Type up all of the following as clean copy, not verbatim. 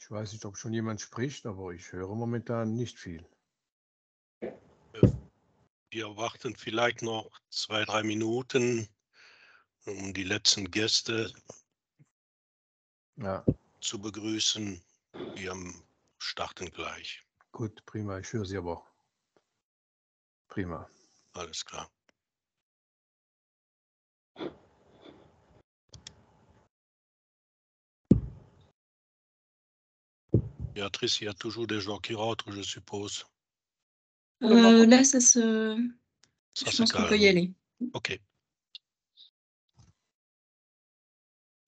Ich weiß nicht, ob schon jemand spricht, aber ich höre momentan nicht viel. Wir warten vielleicht noch 2, 3 Minuten, um die letzten Gäste zu begrüßen. Wir starten gleich. Gut, prima. Ich höre Sie aber auch. Prima. Alles klar. Béatrice, il y a toujours des gens qui rentrent, je suppose. Là, je pense qu'on peut y aller. Okay.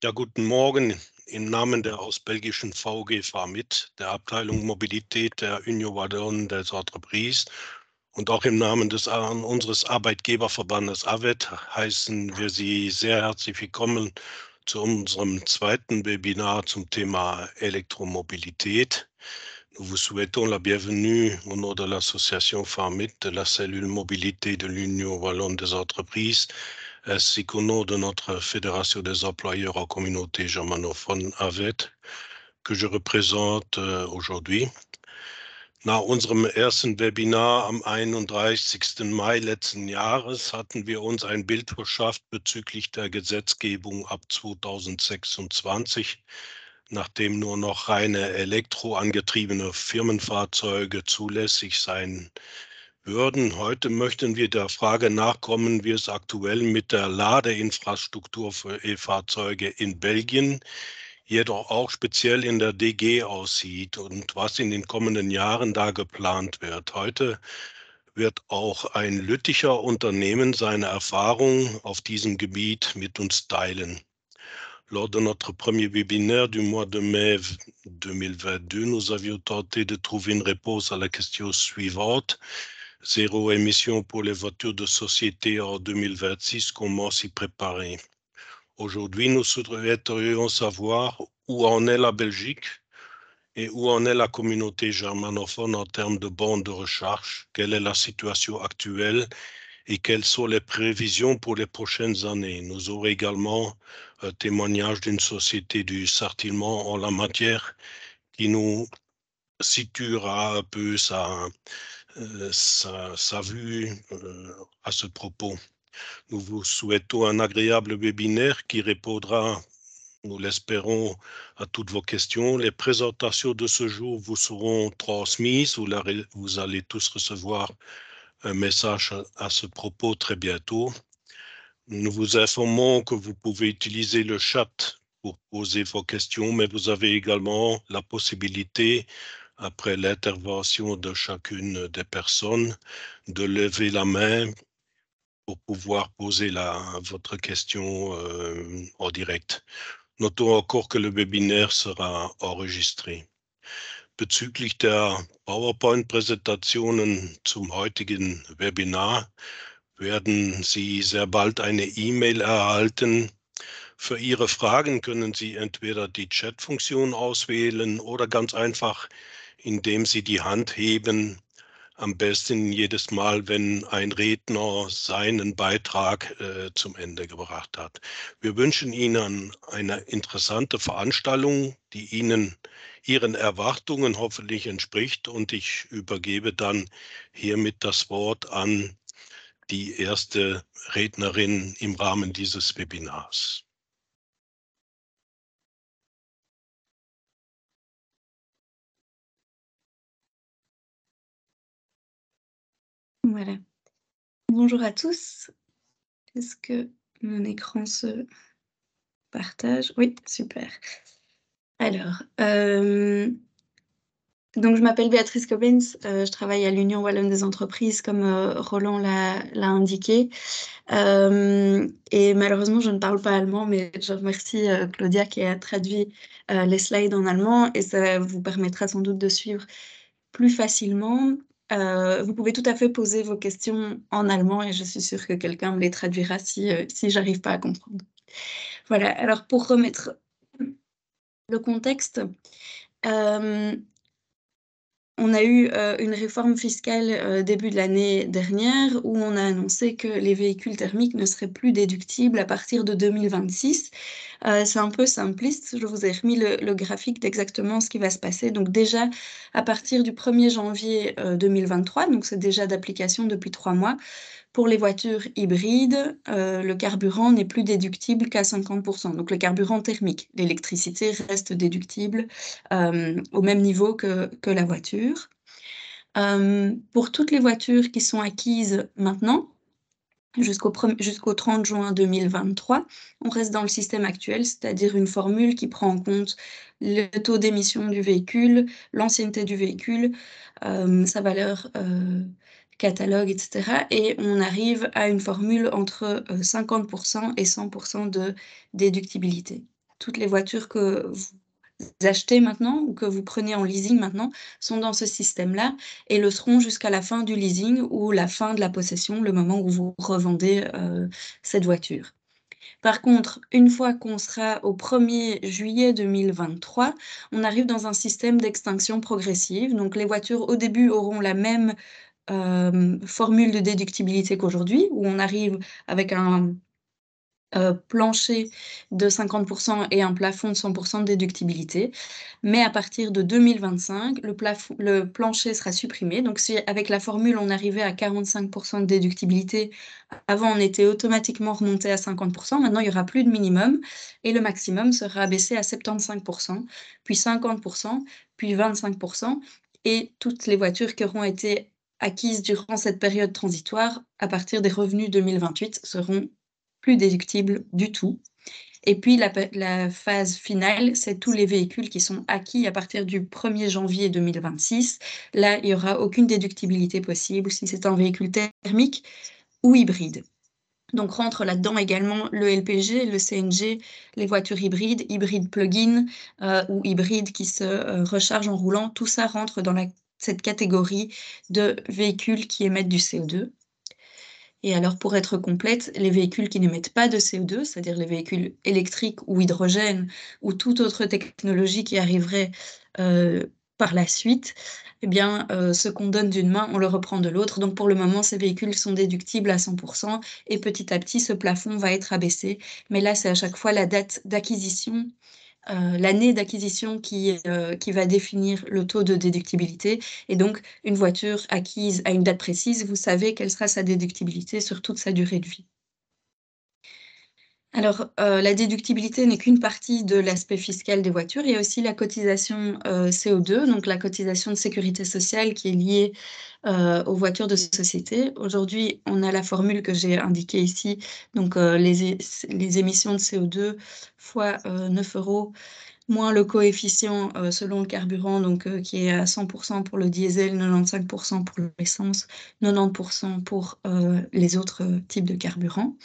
Ja, guten Morgen im Namen der aus belgischen VG FAMIT, der Abteilung Mobilität der Union Wallonne des Entreprises und auch im Namen unseres Arbeitgeberverbandes AVET heißen wir Sie sehr herzlich willkommen zu unserem zweiten Webinar zum Thema Elektromobilität. Nous vous souhaitons la bienvenue au nom de l'association FAMIT de la cellule mobilité de l'Union Wallonne des Entreprises, ainsi qu'au nom de notre Fédération des employeurs en communauté germanophone AVET, que je représente aujourd'hui. Nach unserem ersten Webinar am 31. Mai letzten Jahres hatten wir uns ein Bild verschafft bezüglich der Gesetzgebung ab 2026, nachdem nur noch reine elektroangetriebene Firmenfahrzeuge zulässig sein würden. Heute möchten wir der Frage nachkommen, wie es aktuell mit der Ladeinfrastruktur für E-Fahrzeuge in Belgien, jedoch auch speziell in der DG aussieht und was in den kommenden Jahren da geplant wird. Heute wird auch ein Lütticher Unternehmen seine Erfahrungen auf diesem Gebiet mit uns teilen. Lors de notre premier webinaire du mois de mai 2022, nous avions tenté de trouver une réponse à la question suivante. Zéro émission pour les voitures de société en 2026, comment s'y préparer? Aujourd'hui, nous souhaiterions savoir où en est la Belgique et où en est la communauté germanophone en termes de bornes de recharge, quelle est la situation actuelle et quelles sont les prévisions pour les prochaines années. Nous aurons également un témoignage d'une société du Sartillement en la matière qui nous situera un peu sa vue à ce propos. Nous vous souhaitons un agréable webinaire qui répondra, nous l'espérons, à toutes vos questions. Les présentations de ce jour vous seront transmises. Vous allez tous recevoir un message à ce propos très bientôt. Nous vous informons que vous pouvez utiliser le chat pour poser vos questions, mais vous avez également la possibilité, après l'intervention de chacune des personnes, de lever la main pour pouvoir poser votre question en direct. Notons encore que le webinaire sera enregistré. Bezüglich der PowerPoint-Präsentationen zum heutigen Webinar werden Sie sehr bald eine E-Mail erhalten. Für Ihre Fragen können Sie entweder die Chat-Funktion auswählen oder ganz einfach, indem Sie die Hand heben, am besten jedes Mal, wenn ein Redner seinen Beitrag zum Ende gebracht hat. Wir wünschen Ihnen eine interessante Veranstaltung, die Ihren Erwartungen hoffentlich entspricht, und ich übergebe dann hiermit das Wort an die erste Rednerin im Rahmen dieses Webinars. Voilà. Bonjour à tous. Est-ce que mon écran se partage? Oui, super. Alors, donc je m'appelle Béatrice Cobbens, je travaille à l'Union Wallonne des Entreprises, comme Roland l'a indiqué. Et malheureusement, je ne parle pas allemand, mais je remercie Claudia qui a traduit les slides en allemand, et ça vous permettra sans doute de suivre plus facilement. Vous pouvez tout à fait poser vos questions en allemand et je suis sûre que quelqu'un me les traduira si j'arrive pas à comprendre. Voilà, alors pour remettre le contexte, on a eu une réforme fiscale début de l'année dernière où on a annoncé que les véhicules thermiques ne seraient plus déductibles à partir de 2026. C'est un peu simpliste, je vous ai remis le graphique d'exactement ce qui va se passer. Donc déjà, à partir du 1er janvier 2023, donc c'est déjà d'application depuis 3 mois, pour les voitures hybrides, le carburant n'est plus déductible qu'à 50%. Donc le carburant thermique, l'électricité reste déductible au même niveau que la voiture. Pour toutes les voitures qui sont acquises maintenant, jusqu'au 30 juin 2023, on reste dans le système actuel, c'est-à-dire une formule qui prend en compte le taux d'émission du véhicule, l'ancienneté du véhicule, sa valeur catalogue, etc. Et on arrive à une formule entre 50% et 100% de déductibilité. Toutes les voitures que vous achetez maintenant ou que vous prenez en leasing maintenant sont dans ce système-là et le seront jusqu'à la fin du leasing ou la fin de la possession, le moment où vous revendez cette voiture. Par contre, une fois qu'on sera au 1er juillet 2023, on arrive dans un système d'extinction progressive. Donc les voitures au début auront la même formule de déductibilité qu'aujourd'hui, où on arrive avec un plancher de 50% et un plafond de 100% de déductibilité. Mais à partir de 2025, le plancher sera supprimé. Donc si avec la formule, on arrivait à 45% de déductibilité, avant on était automatiquement remonté à 50%, maintenant il n'y aura plus de minimum et le maximum sera abaissé à 75%, puis 50%, puis 25%. Et toutes les voitures qui auront été acquises durant cette période transitoire, à partir des revenus 2028, seront plus déductibles du tout. Et puis la phase finale, c'est tous les véhicules qui sont acquis à partir du 1er janvier 2026. Là, il n'y aura aucune déductibilité possible si c'est un véhicule thermique ou hybride. Donc rentre là-dedans également le LPG, le CNG, les voitures hybrides plug-in ou hybrides qui se rechargent en roulant. Tout ça rentre dans cette catégorie de véhicules qui émettent du CO2. Et alors, pour être complète, les véhicules qui n'émettent pas de CO2, c'est-à-dire les véhicules électriques ou hydrogène ou toute autre technologie qui arriverait par la suite, eh bien, ce qu'on donne d'une main, on le reprend de l'autre. Donc, pour le moment, ces véhicules sont déductibles à 100% et petit à petit, ce plafond va être abaissé. Mais là, c'est à chaque fois la date d'acquisition, l'année d'acquisition qui va définir le taux de déductibilité. Et donc, une voiture acquise à une date précise, vous savez quelle sera sa déductibilité sur toute sa durée de vie. Alors, la déductibilité n'est qu'une partie de l'aspect fiscal des voitures. Il y a aussi la cotisation CO2, donc la cotisation de sécurité sociale qui est liée aux voitures de société. Aujourd'hui, on a la formule que j'ai indiquée ici, donc les émissions de CO2 fois 9 € moins le coefficient selon le carburant, donc qui est à 100% pour le diesel, 95% pour l'essence, 90% pour les autres types de carburants.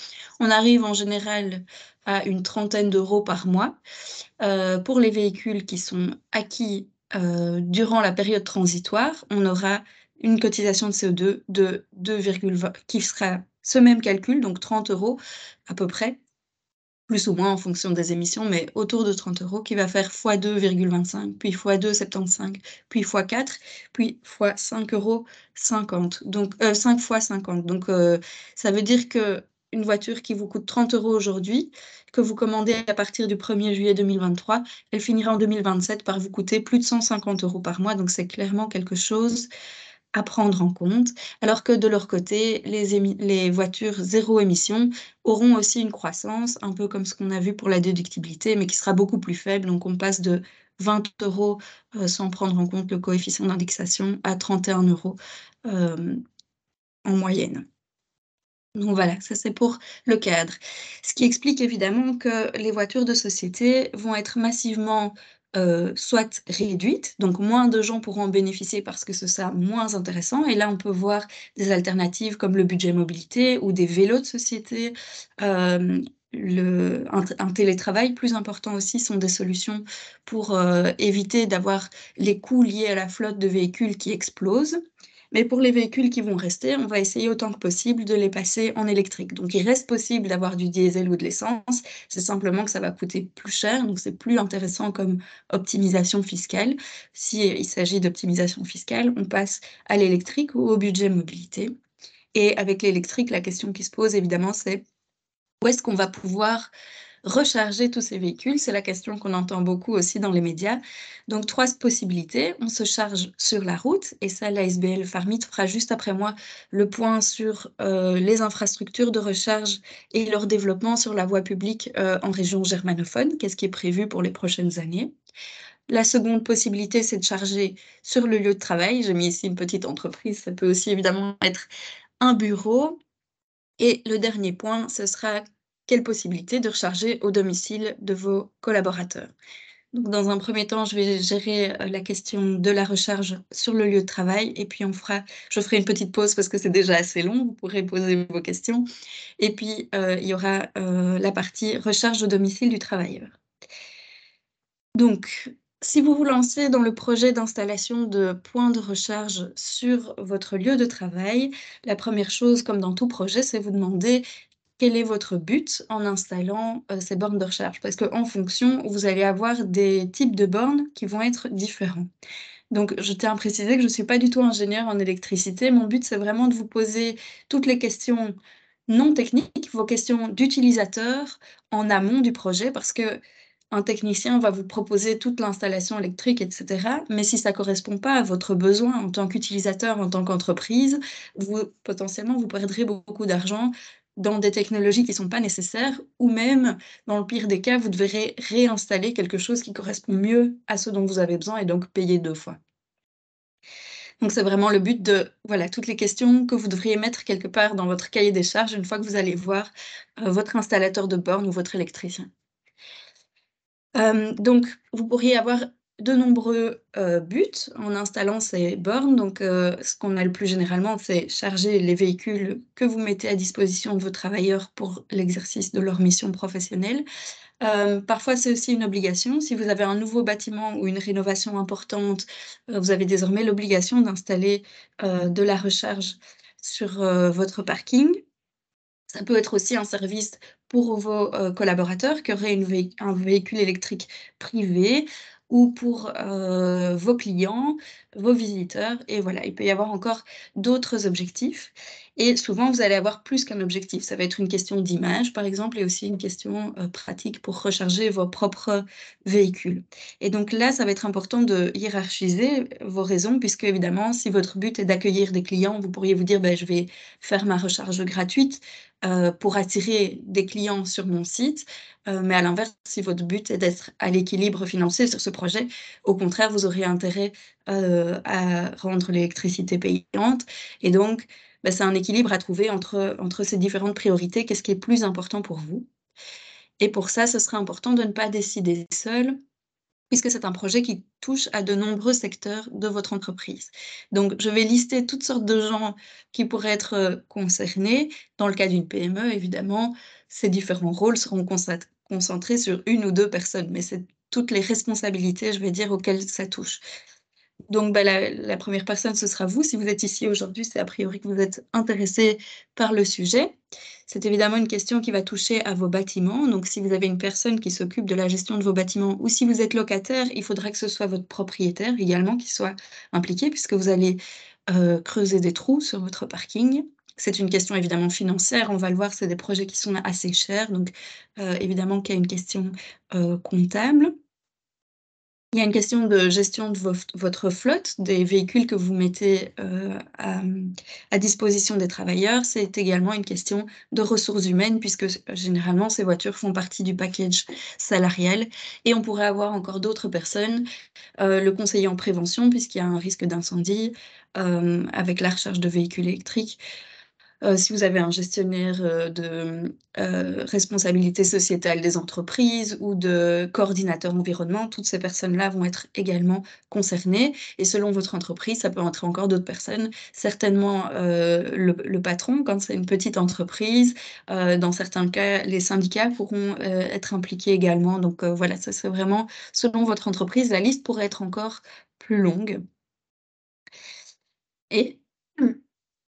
On arrive en général à une trentaine d'euros par mois. Pour les véhicules qui sont acquis durant la période transitoire, on aura une cotisation de CO2 de 2,20 qui sera ce même calcul, donc 30 € à peu près, plus ou moins en fonction des émissions, mais autour de 30 €, qui va faire fois 2,25, puis fois 2,75, puis fois 4, puis fois 5,50 €. Donc 5 fois 50. Donc ça veut dire qu'une voiture qui vous coûte 30 € aujourd'hui, que vous commandez à partir du 1er juillet 2023, elle finira en 2027 par vous coûter plus de 150 € par mois. Donc c'est clairement quelque chose à prendre en compte, alors que de leur côté, les voitures zéro émission auront aussi une croissance, un peu comme ce qu'on a vu pour la déductibilité, mais qui sera beaucoup plus faible. Donc on passe de 20 € sans prendre en compte le coefficient d'indexation à 31 € en moyenne. Donc voilà, ça c'est pour le cadre. Ce qui explique évidemment que les voitures de société vont être massivement soit réduites, donc moins de gens pourront en bénéficier parce que ce sera moins intéressant. Et là, on peut voir des alternatives comme le budget mobilité ou des vélos de société. Un télétravail plus important aussi sont des solutions pour éviter d'avoir les coûts liés à la flotte de véhicules qui explosent. Mais pour les véhicules qui vont rester, on va essayer autant que possible de les passer en électrique. Donc, il reste possible d'avoir du diesel ou de l'essence. C'est simplement que ça va coûter plus cher. Donc, c'est plus intéressant comme optimisation fiscale. S'il s'agit d'optimisation fiscale, on passe à l'électrique ou au budget mobilité. Et avec l'électrique, la question qui se pose, évidemment, c'est où est-ce qu'on va pouvoir recharger tous ces véhicules? C'est la question qu'on entend beaucoup aussi dans les médias. Donc, 3 possibilités. On se charge sur la route, et ça, l'ASBL Farmit fera juste après moi le point sur les infrastructures de recharge et leur développement sur la voie publique en région germanophone, qu'est-ce qui est prévu pour les prochaines années. La seconde possibilité, c'est de charger sur le lieu de travail. J'ai mis ici une petite entreprise, ça peut aussi évidemment être un bureau. Et le dernier point, ce sera quelle possibilité de recharger au domicile de vos collaborateurs. Donc, dans un premier temps, je vais gérer la question de la recharge sur le lieu de travail et puis je ferai une petite pause parce que c'est déjà assez long, vous pourrez poser vos questions. Et puis, il y aura la partie recharge au domicile du travailleur. Donc, si vous vous lancez dans le projet d'installation de points de recharge sur votre lieu de travail, la première chose, comme dans tout projet, c'est vous demander quel est votre but en installant ces bornes de recharge. Parce qu'en fonction, vous allez avoir des types de bornes qui vont être différents. Donc, je tiens à préciser que je ne suis pas du tout ingénieure en électricité. Mon but, c'est vraiment de vous poser toutes les questions non techniques, vos questions d'utilisateur en amont du projet, parce que un technicien va vous proposer toute l'installation électrique, etc. Mais si ça ne correspond pas à votre besoin en tant qu'utilisateur, en tant qu'entreprise, potentiellement, vous perdrez beaucoup d'argent dans des technologies qui ne sont pas nécessaires, ou même, dans le pire des cas, vous devrez réinstaller quelque chose qui correspond mieux à ce dont vous avez besoin et donc payer 2 fois. Donc, c'est vraiment le but de, voilà, toutes les questions que vous devriez mettre quelque part dans votre cahier des charges une fois que vous allez voir votre installateur de borne ou votre électricien. Donc, vous pourriez avoir de nombreux buts en installant ces bornes. Donc, ce qu'on a le plus généralement, c'est charger les véhicules que vous mettez à disposition de vos travailleurs pour l'exercice de leur mission professionnelle. Parfois, c'est aussi une obligation. Si vous avez un nouveau bâtiment ou une rénovation importante, vous avez désormais l'obligation d'installer de la recharge sur votre parking. Ça peut être aussi un service pour vos collaborateurs qui auraient un véhicule électrique privé ou pour vos clients, vos visiteurs. Et voilà, il peut y avoir encore d'autres objectifs. Et souvent, vous allez avoir plus qu'un objectif. Ça va être une question d'image, par exemple, et aussi une question pratique pour recharger vos propres véhicules. Et donc là, ça va être important de hiérarchiser vos raisons, puisque évidemment, si votre but est d'accueillir des clients, vous pourriez vous dire, je vais faire ma recharge gratuite pour attirer des clients sur mon site. Mais à l'inverse, si votre but est d'être à l'équilibre financier sur ce projet, au contraire, vous aurez intérêt à rendre l'électricité payante. Et donc, c'est un équilibre à trouver entre ces différentes priorités. Qu'est-ce qui est plus important pour vous? Et pour ça, ce sera important de ne pas décider seul, puisque c'est un projet qui touche à de nombreux secteurs de votre entreprise. Donc, je vais lister toutes sortes de gens qui pourraient être concernés. Dans le cas d'une PME, évidemment, ces différents rôles seront concentrés sur 1 ou 2 personnes, mais c'est toutes les responsabilités, je vais dire, auxquelles ça touche. Donc, la première personne, ce sera vous. Si vous êtes ici aujourd'hui, c'est a priori que vous êtes intéressé par le sujet. C'est évidemment une question qui va toucher à vos bâtiments. Donc, si vous avez une personne qui s'occupe de la gestion de vos bâtiments ou si vous êtes locataire, il faudra que ce soit votre propriétaire également qui soit impliqué puisque vous allez creuser des trous sur votre parking. C'est une question évidemment financière. On va le voir, c'est des projets qui sont assez chers. Donc, évidemment qu'il y a une question comptable. Il y a une question de gestion de votre flotte, des véhicules que vous mettez à disposition des travailleurs. C'est également une question de ressources humaines puisque généralement ces voitures font partie du package salarial. Et on pourrait avoir encore d'autres personnes, le conseiller en prévention puisqu'il y a un risque d'incendie avec la recharge de véhicules électriques. Si vous avez un gestionnaire de responsabilité sociétale des entreprises ou de coordinateur environnement, toutes ces personnes-là vont être également concernées. Et selon votre entreprise, ça peut entrer encore d'autres personnes. Certainement le patron, quand c'est une petite entreprise. Dans certains cas, les syndicats pourront être impliqués également. Donc voilà, ça c'est vraiment selon votre entreprise. La liste pourrait être encore plus longue. Et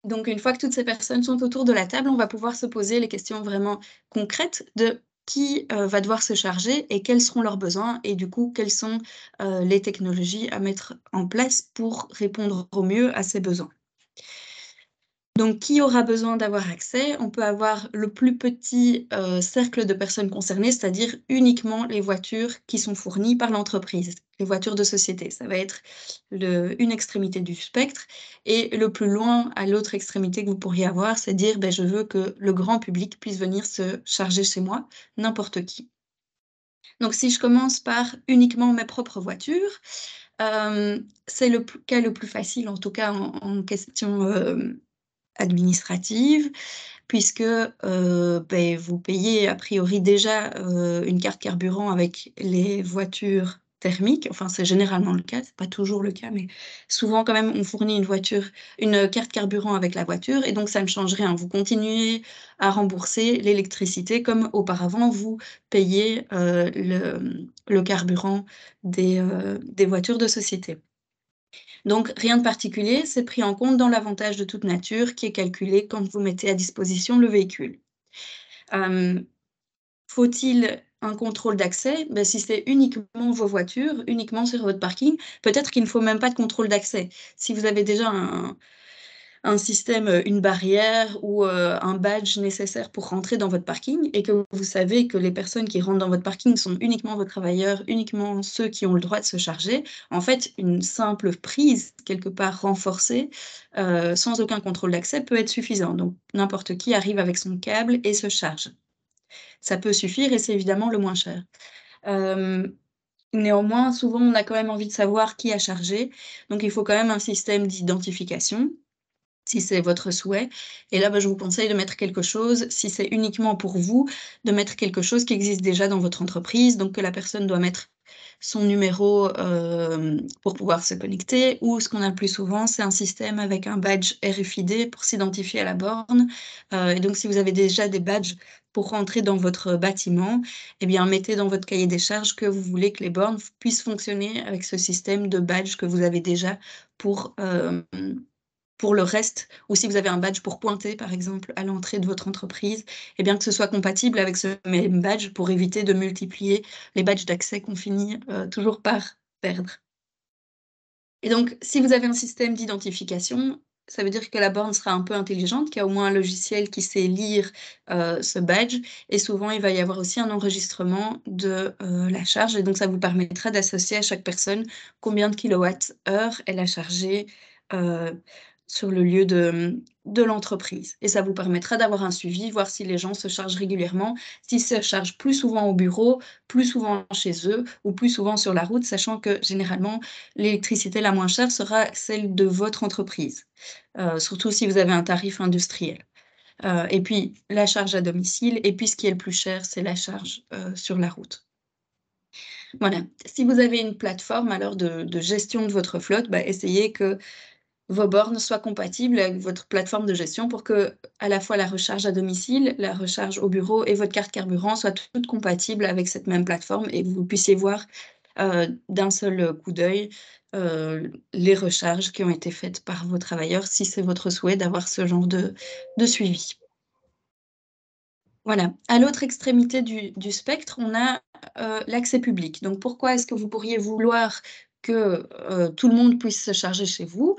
Donc, une fois que toutes ces personnes sont autour de la table, on va pouvoir se poser les questions vraiment concrètes de qui va devoir se charger et quels seront leurs besoins et du coup, quelles sont les technologies à mettre en place pour répondre au mieux à ces besoins. Donc, qui aura besoin d'avoir accès? On peut avoir le plus petit cercle de personnes concernées, c'est-à-dire uniquement les voitures qui sont fournies par l'entreprise, les voitures de société. Ça va être une extrémité du spectre. Et le plus loin, à l'autre extrémité que vous pourriez avoir, c'est dire je veux que le grand public puisse venir se charger chez moi, n'importe qui. Donc, si je commence par uniquement mes propres voitures, c'est le cas le plus facile, en tout cas en question administrative, puisque vous payez a priori déjà une carte carburant avec les voitures thermiques. Enfin, c'est généralement le cas, c'est pas toujours le cas, mais souvent quand même, on fournit une carte carburant avec la voiture et donc ça ne change rien. Vous continuez à rembourser l'électricité comme auparavant, vous payez le carburant des voitures de société. Donc, rien de particulier, c'est pris en compte dans l'avantage de toute nature qui est calculé quand vous mettez à disposition le véhicule. Faut-il un contrôle d'accès? Si c'est uniquement vos voitures, uniquement sur votre parking, peut-être qu'il ne faut même pas de contrôle d'accès. Si vous avez déjà un système, une barrière ou un badge nécessaire pour rentrer dans votre parking et que vous savez que les personnes qui rentrent dans votre parking sont uniquement vos travailleurs, uniquement ceux qui ont le droit de se charger, en fait, une simple prise, quelque part renforcée, sans aucun contrôle d'accès peut être suffisant. Donc n'importe qui arrive avec son câble et se charge. Ça peut suffire et c'est évidemment le moins cher. Néanmoins, souvent, on a quand même envie de savoir qui a chargé, donc il faut quand même un système d'identification, si c'est votre souhait. Et là, je vous conseille de mettre quelque chose, si c'est uniquement pour vous, de mettre quelque chose qui existe déjà dans votre entreprise, donc que la personne doit mettre son numéro pour pouvoir se connecter, ou ce qu'on a le plus souvent, c'est un système avec un badge RFID pour s'identifier à la borne. Et donc, si vous avez déjà des badges pour rentrer dans votre bâtiment, eh bien, mettez dans votre cahier des charges que vous voulez que les bornes puissent fonctionner avec ce système de badge que vous avez déjà pour le reste, ou si vous avez un badge pour pointer, par exemple, à l'entrée de votre entreprise, eh bien que ce soit compatible avec ce même badge pour éviter de multiplier les badges d'accès qu'on finit toujours par perdre. Et donc, si vous avez un système d'identification, ça veut dire que la borne sera un peu intelligente, qu'il y a au moins un logiciel qui sait lire ce badge, et souvent il va y avoir aussi un enregistrement de la charge, et donc ça vous permettra d'associer à chaque personne combien de kilowattheures elle a chargé sur le lieu de l'entreprise. Et ça vous permettra d'avoir un suivi, voir si les gens se chargent régulièrement, s'ils se chargent plus souvent au bureau, plus souvent chez eux ou plus souvent sur la route, sachant que généralement, l'électricité la moins chère sera celle de votre entreprise, surtout si vous avez un tarif industriel. Et puis la charge à domicile et puis ce qui est le plus cher, c'est la charge sur la route. Voilà. Si vous avez une plateforme alors de gestion de votre flotte, essayez que vos bornes soient compatibles avec votre plateforme de gestion pour que à la fois la recharge à domicile, la recharge au bureau et votre carte carburant soient toutes compatibles avec cette même plateforme et que vous puissiez voir d'un seul coup d'œil les recharges qui ont été faites par vos travailleurs, si c'est votre souhait d'avoir ce genre de suivi. Voilà. À l'autre extrémité du spectre, on a l'accès public. Donc pourquoi est-ce que vous pourriez vouloir que tout le monde puisse se charger chez vous?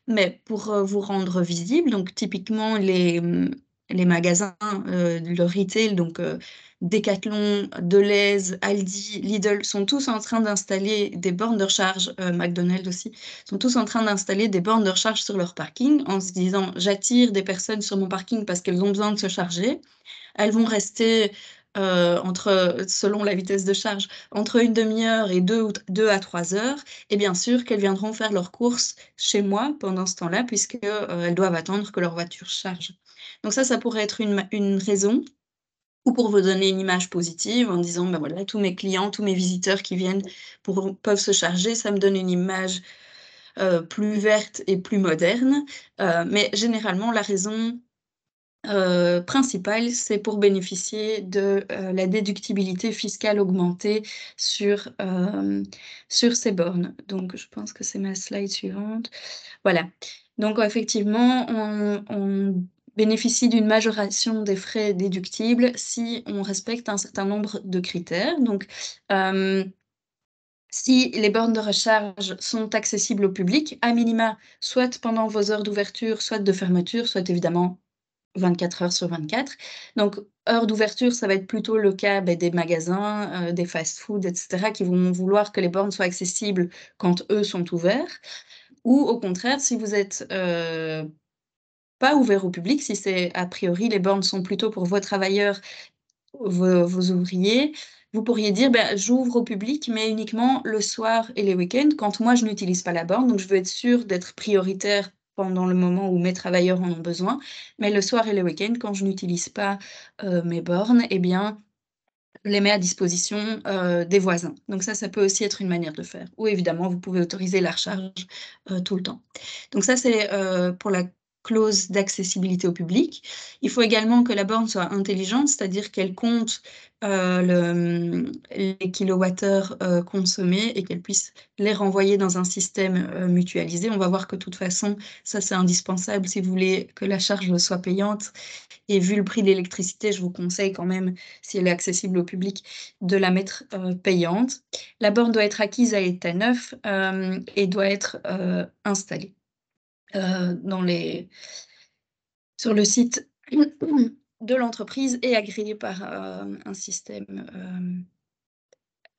Mais pour vous rendre visible, donc typiquement les magasins, le retail, donc Decathlon, Delhaize, Aldi, Lidl, sont tous en train d'installer des bornes de recharge, McDonald's aussi, sont tous en train d'installer des bornes de recharge sur leur parking en se disant: «J'attire des personnes sur mon parking parce qu'elles ont besoin de se charger». Elles vont rester selon la vitesse de charge, entre une demi-heure et 2 à 3 heures, et bien sûr qu'elles viendront faire leurs courses chez moi pendant ce temps-là puisque, elles doivent attendre que leur voiture charge. Donc ça pourrait être une raison, ou pour vous donner une image positive en disant: voilà, tous mes clients, tous mes visiteurs qui viennent peuvent se charger, ça me donne une image plus verte et plus moderne. Mais généralement, la raison principal, c'est pour bénéficier de la déductibilité fiscale augmentée sur ces bornes. Donc, je pense que c'est ma slide suivante. Voilà. Donc, effectivement, on bénéficie d'une majoration des frais déductibles si on respecte un certain nombre de critères. Donc, si les bornes de recharge sont accessibles au public, à minima, soit pendant vos heures d'ouverture, soit de fermeture, soit évidemment 24 heures sur 24. Donc, heure d'ouverture, ça va être plutôt le cas des magasins, des fast-food, etc., qui vont vouloir que les bornes soient accessibles quand eux sont ouverts. Ou au contraire, si vous êtes pas ouvert au public, si c'est a priori les bornes sont plutôt pour vos travailleurs, vos ouvriers, vous pourriez dire j'ouvre au public, mais uniquement le soir et les week-ends, quand moi je n'utilise pas la borne. Donc je veux être sûre d'être prioritaire pendant le moment où mes travailleurs en ont besoin. Mais le soir et le week-end, quand je n'utilise pas mes bornes, eh bien, je les mets à disposition des voisins. Donc ça peut aussi être une manière de faire. Ou évidemment, vous pouvez autoriser la recharge tout le temps. Donc ça, c'est pour la clause d'accessibilité au public. Il faut également que la borne soit intelligente, c'est-à-dire qu'elle compte les kilowattheures consommés et qu'elle puisse les renvoyer dans un système mutualisé. On va voir que de toute façon, ça c'est indispensable si vous voulez que la charge soit payante. Et vu le prix de l'électricité, je vous conseille quand même, si elle est accessible au public, de la mettre payante. La borne doit être acquise à état neuf et doit être installée sur le site de l'entreprise et agréée par un système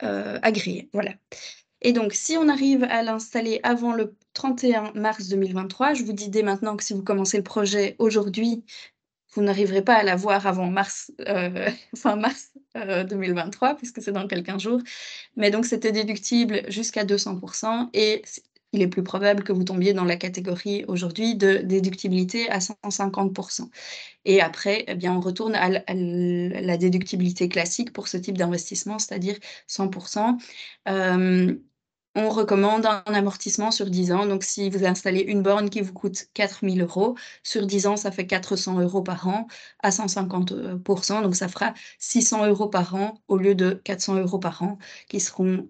agréé. Voilà. Et donc, si on arrive à l'installer avant le 31 mars 2023, je vous dis dès maintenant que si vous commencez le projet aujourd'hui, vous n'arriverez pas à l'avoir avant fin mars 2023, puisque c'est dans quelques jours. Mais donc, c'était déductible jusqu'à 200%, et il est plus probable que vous tombiez dans la catégorie aujourd'hui de déductibilité à 150%. Et après, eh bien, on retourne à la déductibilité classique pour ce type d'investissement, c'est-à-dire 100%. On recommande un amortissement sur 10 ans. Donc, si vous installez une borne qui vous coûte 4 000 €, sur 10 ans, ça fait 400 € par an à 150%. Donc, ça fera 600 € par an au lieu de 400 € par an qui seront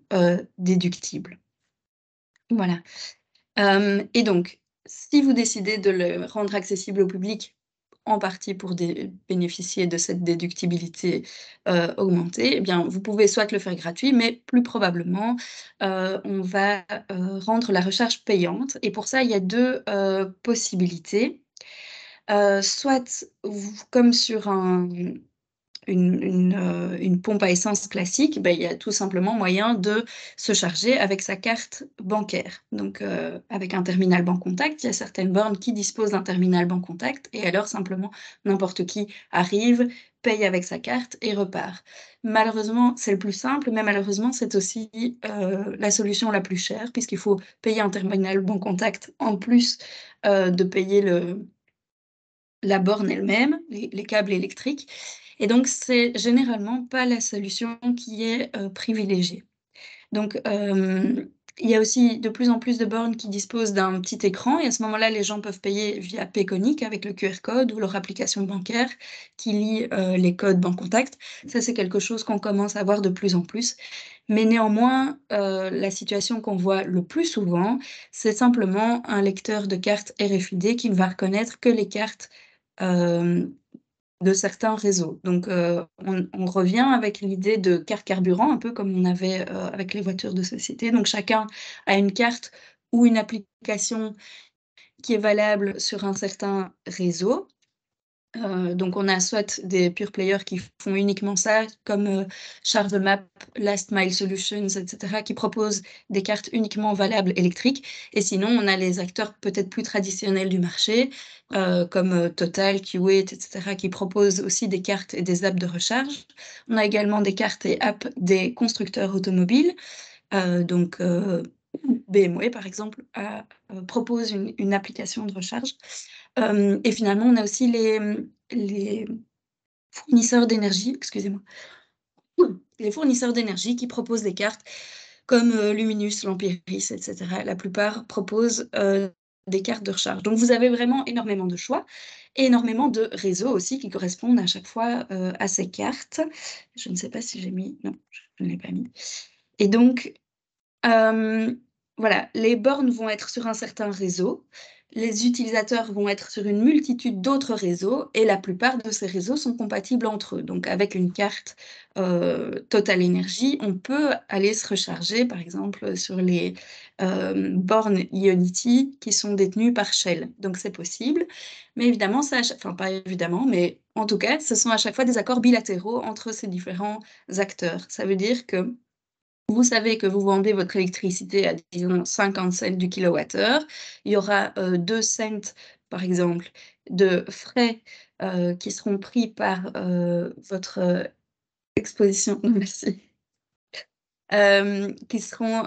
déductibles. Voilà. Et donc, si vous décidez de le rendre accessible au public, en partie pour bénéficier de cette déductibilité augmentée, eh bien, vous pouvez soit le faire gratuit, mais plus probablement, on va rendre la recharge payante. Et pour ça, il y a deux possibilités. Soit, comme sur une pompe à essence classique, il y a tout simplement moyen de se charger avec sa carte bancaire. Donc, avec un terminal banque contact, il y a certaines bornes qui disposent d'un terminal banque contact, et alors simplement n'importe qui arrive, paye avec sa carte et repart. Malheureusement, c'est le plus simple, mais malheureusement, c'est aussi la solution la plus chère, puisqu'il faut payer un terminal banque contact en plus de payer la borne elle-même, les câbles électriques. Et donc, c'est généralement pas la solution qui est privilégiée. Donc, il y a aussi de plus en plus de bornes qui disposent d'un petit écran, et à ce moment-là, les gens peuvent payer via Payconiq avec le QR code ou leur application bancaire qui lie les codes banque contact. Ça, c'est quelque chose qu'on commence à voir de plus en plus. Mais néanmoins, la situation qu'on voit le plus souvent, c'est simplement un lecteur de carte RFID qui ne va reconnaître que les cartes de certains réseaux. Donc, on revient avec l'idée de carte carburant, un peu comme on avait avec les voitures de société. Donc, chacun a une carte ou une application qui est valable sur un certain réseau. Donc, on a soit des pure players qui font uniquement ça, comme Chargemap, Last Mile Solutions, etc., qui proposent des cartes uniquement valables électriques. Et sinon, on a les acteurs peut-être plus traditionnels du marché, comme Total, Kiwait, etc., qui proposent aussi des cartes et des apps de recharge. On a également des cartes et apps des constructeurs automobiles. Donc, BMW, par exemple, propose une application de recharge. Et finalement, on a aussi les fournisseurs d'énergie, excusez-moi, les fournisseurs d'énergie qui proposent des cartes comme Luminus, Lampiris, etc. La plupart proposent des cartes de recharge. Donc, vous avez vraiment énormément de choix et énormément de réseaux aussi qui correspondent à chaque fois à ces cartes. Je ne sais pas si j'ai mis... Non, je ne l'ai pas mis. Et donc, voilà, les bornes vont être sur un certain réseau, les utilisateurs vont être sur une multitude d'autres réseaux et la plupart de ces réseaux sont compatibles entre eux. Donc, avec une carte Total Energy, on peut aller se recharger, par exemple, sur les bornes Ionity qui sont détenues par Shell. Donc, c'est possible. Mais évidemment, enfin, pas évidemment, mais en tout cas, ce sont à chaque fois des accords bilatéraux entre ces différents acteurs. Ça veut dire que vous savez que vous vendez votre électricité à, disons, 50 cents du kilowattheure. Il y aura 2 cents, par exemple, de frais qui seront pris par votre exposition. Non, merci. Qui seront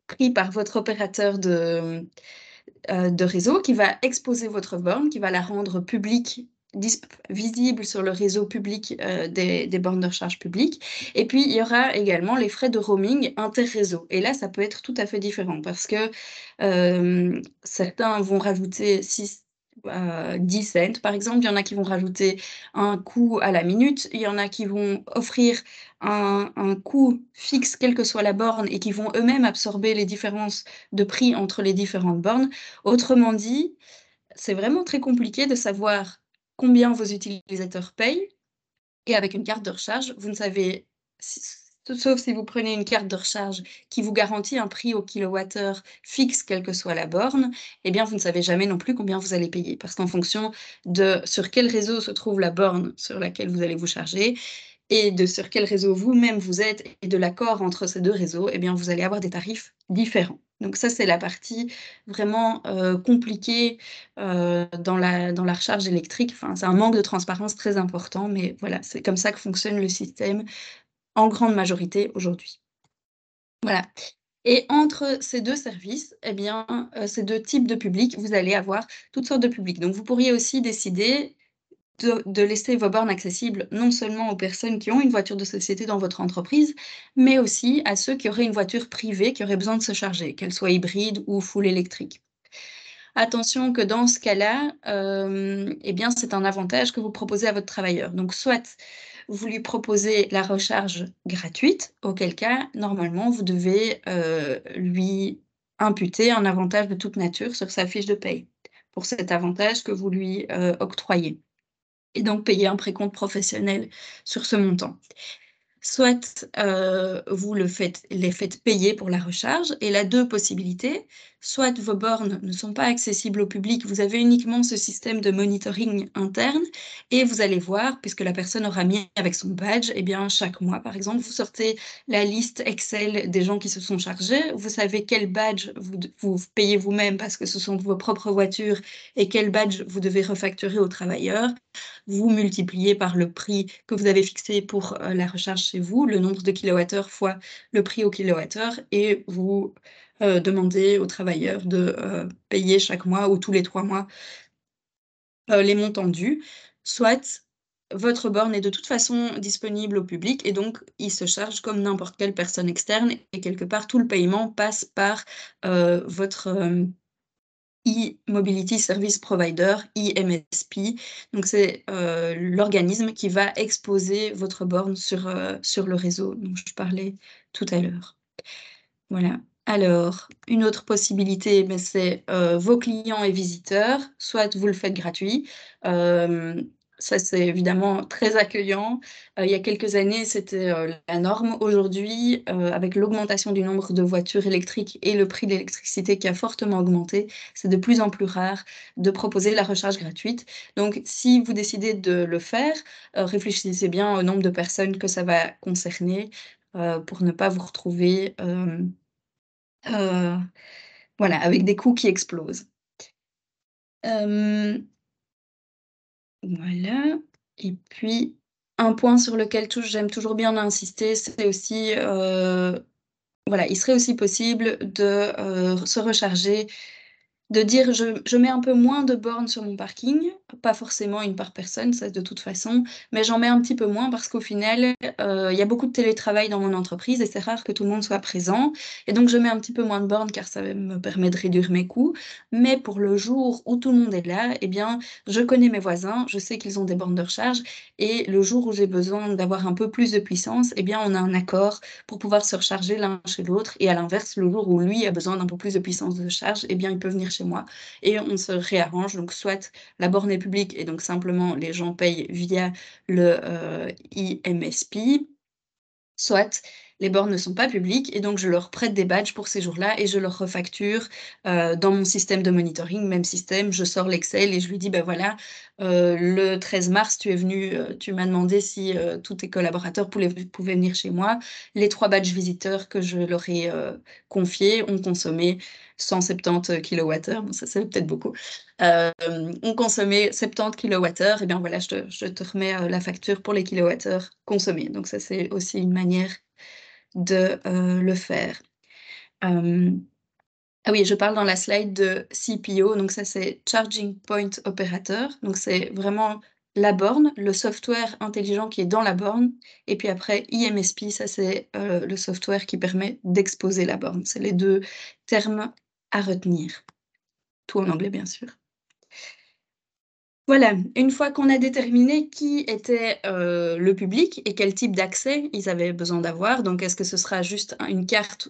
pris par votre opérateur de réseau qui va exposer votre borne, qui va la rendre publique, visible sur le réseau public des bornes de recharge publiques. Et puis, il y aura également les frais de roaming inter-réseau. Et là, ça peut être tout à fait différent parce que certains vont rajouter 10 cents, par exemple. Il y en a qui vont rajouter un coût à la minute. Il y en a qui vont offrir un coût fixe, quelle que soit la borne, et qui vont eux-mêmes absorber les différences de prix entre les différentes bornes. Autrement dit, c'est vraiment très compliqué de savoir combien vos utilisateurs payent. Et avec une carte de recharge, vous ne savez, sauf si vous prenez une carte de recharge qui vous garantit un prix au kilowattheure fixe, quelle que soit la borne, eh bien, vous ne savez jamais non plus combien vous allez payer. Parce qu'en fonction de sur quel réseau se trouve la borne sur laquelle vous allez vous charger, et de sur quel réseau vous-même vous êtes, et de l'accord entre ces deux réseaux, eh bien, vous allez avoir des tarifs différents. Donc ça, c'est la partie vraiment compliquée dans la recharge électrique. Enfin, c'est un manque de transparence très important, mais voilà, c'est comme ça que fonctionne le système en grande majorité aujourd'hui. Voilà. Et entre ces deux services, eh bien, ces deux types de publics, vous allez avoir toutes sortes de publics. Donc, vous pourriez aussi décider de laisser vos bornes accessibles non seulement aux personnes qui ont une voiture de société dans votre entreprise, mais aussi à ceux qui auraient une voiture privée qui aurait besoin de se charger, qu'elle soit hybride ou full électrique. Attention que dans ce cas-là, eh bien, c'est un avantage que vous proposez à votre travailleur. Donc, soit vous lui proposez la recharge gratuite, auquel cas, normalement, vous devez lui imputer un avantage de toute nature sur sa fiche de paye pour cet avantage que vous lui octroyez. Et donc payer un précompte professionnel sur ce montant. Soit vous les faites payer pour la recharge, et là, deux possibilités. Soit vos bornes ne sont pas accessibles au public, vous avez uniquement ce système de monitoring interne, et vous allez voir, puisque la personne aura mis avec son badge, eh bien, chaque mois, par exemple, vous sortez la liste Excel des gens qui se sont chargés, vous savez quel badge vous payez vous-même parce que ce sont vos propres voitures, et quel badge vous devez refacturer aux travailleurs. Vous multipliez par le prix que vous avez fixé pour la recharge chez vous, le nombre de kilowattheures fois le prix au kilowattheure, et vous demandez aux travailleurs de payer chaque mois ou tous les 3 mois les montants dus. Soit votre borne est de toute façon disponible au public et donc il se charge comme n'importe quelle personne externe, et quelque part tout le paiement passe par votre e-Mobility Service Provider, EMSP. Donc, c'est l'organisme qui va exposer votre borne sur le réseau dont je parlais tout à l'heure. Voilà. Alors, une autre possibilité, c'est vos clients et visiteurs. Soit vous le faites gratuit. Ça, c'est évidemment très accueillant. Il y a quelques années, c'était la norme. Aujourd'hui, avec l'augmentation du nombre de voitures électriques et le prix de l'électricité qui a fortement augmenté, c'est de plus en plus rare de proposer la recharge gratuite. Donc, si vous décidez de le faire, réfléchissez bien au nombre de personnes que ça va concerner pour ne pas vous retrouver voilà, avec des coûts qui explosent. Voilà. Et puis, un point sur lequel j'aime toujours bien insister, c'est aussi, voilà, il serait aussi possible de se recharger de dire je mets un peu moins de bornes sur mon parking, pas forcément une par personne, ça de toute façon, mais j'en mets un petit peu moins parce qu'au final, il y a beaucoup de télétravail dans mon entreprise et c'est rare que tout le monde soit présent. Et donc, je mets un petit peu moins de bornes car ça me permet de réduire mes coûts. Mais pour le jour où tout le monde est là, eh bien, je connais mes voisins, je sais qu'ils ont des bornes de recharge et le jour où j'ai besoin d'avoir un peu plus de puissance, eh bien, on a un accord pour pouvoir se recharger l'un chez l'autre. Et à l'inverse, le jour où lui a besoin d'un peu plus de puissance de charge, eh bien, il peut venir chez moi et on se réarrange. Donc, soit la borne est publique et donc simplement les gens payent via le IMSP, soit les bornes ne sont pas publiques et donc je leur prête des badges pour ces jours-là et je leur refacture dans mon système de monitoring, même système, je sors l'Excel et je lui dis, ben voilà, le 13 mars, tu es venu, tu m'as demandé si tous tes collaborateurs pouvaient venir chez moi. Les 3 badges visiteurs que je leur ai confiés ont consommé 170 kWh, bon ça c'est peut-être beaucoup, ont consommé 70 kWh, et bien voilà, je te remets la facture pour les kilowattheures consommés. Donc ça c'est aussi une manière de le faire. Ah oui, je parle dans la slide de CPO, donc ça c'est Charging Point Operator, donc c'est vraiment la borne, le software intelligent qui est dans la borne, et puis après IMSP, ça c'est le software qui permet d'exposer la borne. C'est les 2 termes à retenir. Tout en anglais bien sûr. Voilà, une fois qu'on a déterminé qui était le public et quel type d'accès ils avaient besoin d'avoir, donc est-ce que ce sera juste une carte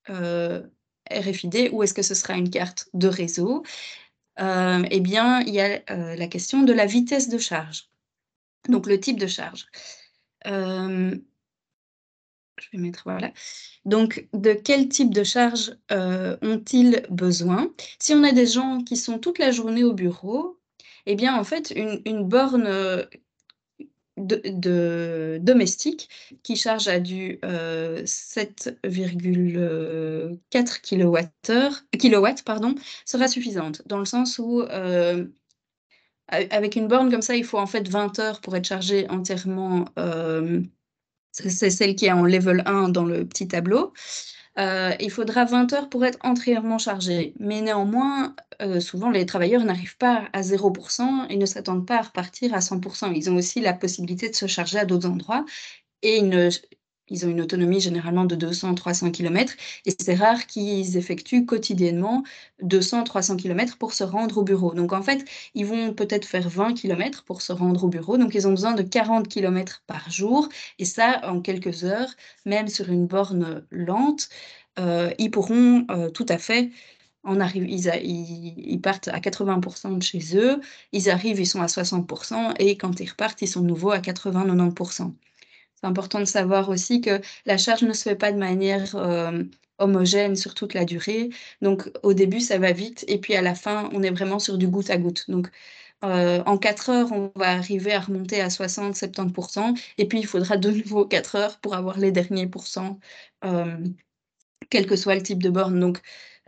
RFID ou est-ce que ce sera une carte de réseau? Eh bien, il y a la question de la vitesse de charge, donc le type de charge. Je vais mettre voilà. Donc, de quel type de charge ont-ils besoin? Si on a des gens qui sont toute la journée au bureau, eh bien, en fait, une borne domestique qui charge à du 7,4 kilowatts, pardon, sera suffisante. Dans le sens où, avec une borne comme ça, il faut en fait 20 heures pour être chargée entièrement. C'est celle qui est en level 1 dans le petit tableau. Il faudra 20 heures pour être entièrement chargé. Mais néanmoins, souvent les travailleurs n'arrivent pas à 0% et ne s'attendent pas à repartir à 100%. Ils ont aussi la possibilité de se charger à d'autres endroits et ils ont une autonomie généralement de 200-300 km et c'est rare qu'ils effectuent quotidiennement 200-300 km pour se rendre au bureau. Donc en fait, ils vont peut-être faire 20 km pour se rendre au bureau. Donc ils ont besoin de 40 km par jour et ça en quelques heures, même sur une borne lente, ils pourront tout à fait ils partent à 80% de chez eux, ils arrivent, ils sont à 60% et quand ils repartent, ils sont de nouveau à 80-90%. C'est important de savoir aussi que la charge ne se fait pas de manière homogène sur toute la durée. Donc au début, ça va vite et puis à la fin, on est vraiment sur du goutte à goutte. Donc en 4 heures, on va arriver à remonter à 60-70% et puis il faudra de nouveau 4 heures pour avoir les derniers pourcents, quel que soit le type de borne. Donc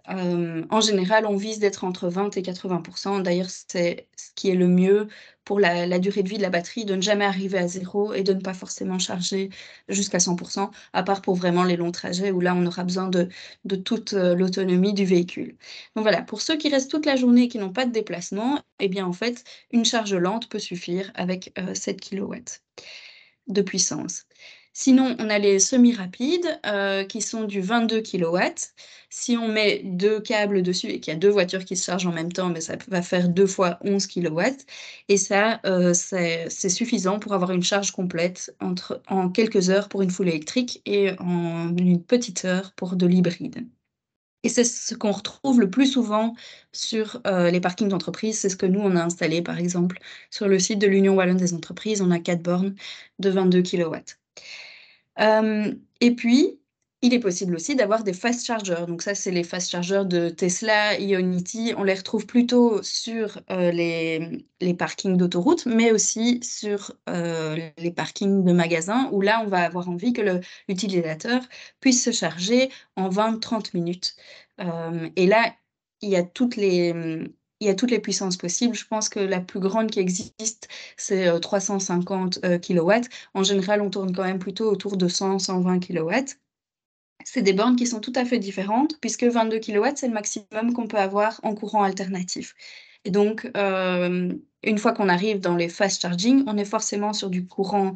en général, on vise d'être entre 20 et 80%. D'ailleurs, c'est ce qui est le mieux pour la durée de vie de la batterie, de ne jamais arriver à 0 et de ne pas forcément charger jusqu'à 100%, à part pour vraiment les longs trajets où là, on aura besoin de toute l'autonomie du véhicule. Donc voilà, pour ceux qui restent toute la journée et qui n'ont pas de déplacement, eh bien en fait, une charge lente peut suffire avec 7 kW de puissance. Sinon, on a les semi-rapides qui sont du 22 kW. Si on met 2 câbles dessus et qu'il y a 2 voitures qui se chargent en même temps, mais ça va faire 2 fois 11 kW. Et ça, c'est suffisant pour avoir une charge complète en quelques heures pour une foule électrique et en une petite heure pour de l'hybride. Et c'est ce qu'on retrouve le plus souvent sur les parkings d'entreprise. C'est ce que nous, on a installé, par exemple, sur le site de l'Union Wallonne des entreprises. On a 4 bornes de 22 kW. Et puis, il est possible aussi d'avoir des fast chargers. Donc ça, c'est les fast chargers de Tesla, Ionity. On les retrouve plutôt sur les parkings d'autoroute, mais aussi sur les parkings de magasins, où là, on va avoir envie que l'utilisateur puisse se charger en 20-30 minutes. Et là, il y a toutes les puissances possibles. Je pense que la plus grande qui existe, c'est 350 kW. En général, on tourne quand même plutôt autour de 100-120 kW. c'est des bornes qui sont tout à fait différentes, puisque 22 kW, c'est le maximum qu'on peut avoir en courant alternatif. Et donc, une fois qu'on arrive dans les fast charging, on est forcément sur du courant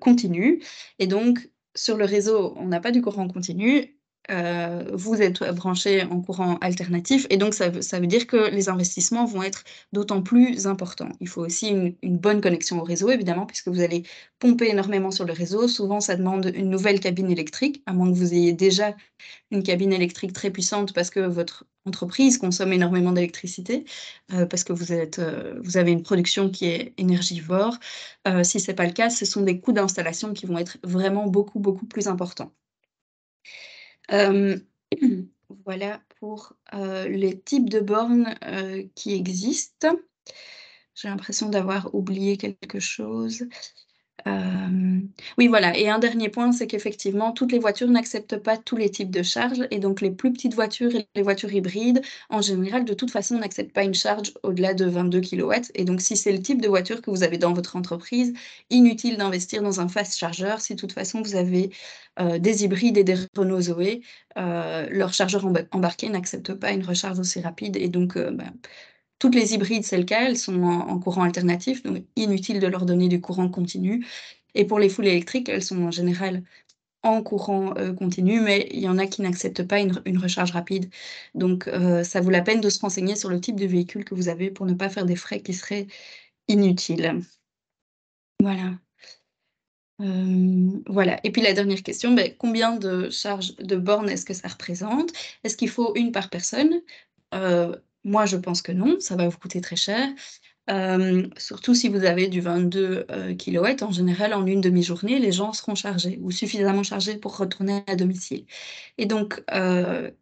continu. Et donc, sur le réseau, on n'a pas du courant continu. Vous êtes branché en courant alternatif, et donc ça veut dire que les investissements vont être d'autant plus importants. Il faut aussi une bonne connexion au réseau, évidemment, puisque vous allez pomper énormément sur le réseau. Souvent, ça demande une nouvelle cabine électrique, à moins que vous ayez déjà une cabine électrique très puissante parce que votre entreprise consomme énormément d'électricité, parce que vous avez une production qui est énergivore. Si ce n'est pas le cas, ce sont des coûts d'installation qui vont être vraiment beaucoup, beaucoup plus importants. Voilà pour les types de bornes qui existent. J'ai l'impression d'avoir oublié quelque chose. Oui, voilà. Et un dernier point, c'est qu'effectivement, toutes les voitures n'acceptent pas tous les types de charges. Et donc, les plus petites voitures et les voitures hybrides, en général, de toute façon, n'acceptent pas une charge au-delà de 22 kW. Et donc, si c'est le type de voiture que vous avez dans votre entreprise, inutile d'investir dans un fast charger. Si de toute façon, vous avez des hybrides et des Renault Zoé, leurs chargeurs embarqués n'acceptent pas une recharge aussi rapide. Et donc, toutes les hybrides, c'est le cas, elles sont en courant alternatif, donc inutile de leur donner du courant continu. Et pour les full électriques, elles sont en général en courant continu, mais il y en a qui n'acceptent pas une recharge rapide. Donc, ça vaut la peine de se renseigner sur le type de véhicule que vous avez pour ne pas faire des frais qui seraient inutiles. Voilà. Voilà. Et puis la dernière question, combien de charges de bornes est-ce que ça représente? Est-ce qu'il faut une par personne? Moi, je pense que non, ça va vous coûter très cher. Surtout si vous avez du 22 kW, en général, en une demi-journée, les gens seront chargés ou suffisamment chargés pour retourner à domicile. Et donc, on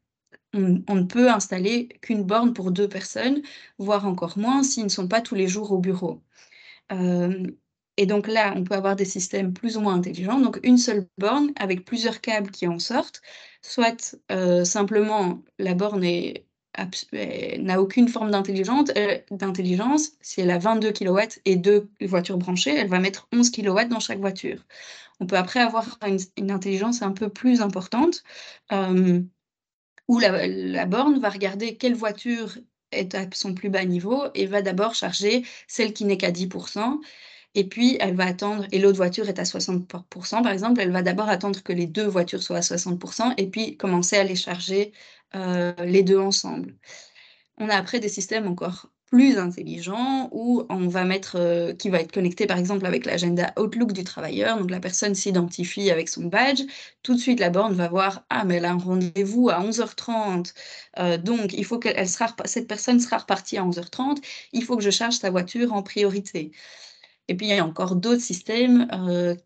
ne peut installer qu'une borne pour 2 personnes, voire encore moins s'ils ne sont pas tous les jours au bureau. Et donc là, on peut avoir des systèmes plus ou moins intelligents. Donc une seule borne avec plusieurs câbles qui en sortent, soit simplement la borne n'a aucune forme d'intelligence. Si elle a 22 kW et 2 voitures branchées, elle va mettre 11 kW dans chaque voiture. On peut après avoir une intelligence un peu plus importante, où la borne va regarder quelle voiture est à son plus bas niveau et va d'abord charger celle qui n'est qu'à 10%. Et puis, elle va attendre, et l'autre voiture est à 60%, par exemple, elle va d'abord attendre que les 2 voitures soient à 60% et puis commencer à les charger les 2 ensemble. On a après des systèmes encore plus intelligents où on va mettre, qui va être connecté par exemple avec l'agenda Outlook du travailleur. Donc la personne s'identifie avec son badge. Tout de suite, la borne va voir « Ah, mais elle a un rendez-vous à 11h30. Donc, il faut cette personne sera repartie à 11h30. Il faut que je charge sa voiture en priorité. » Et puis, il y a encore d'autres systèmes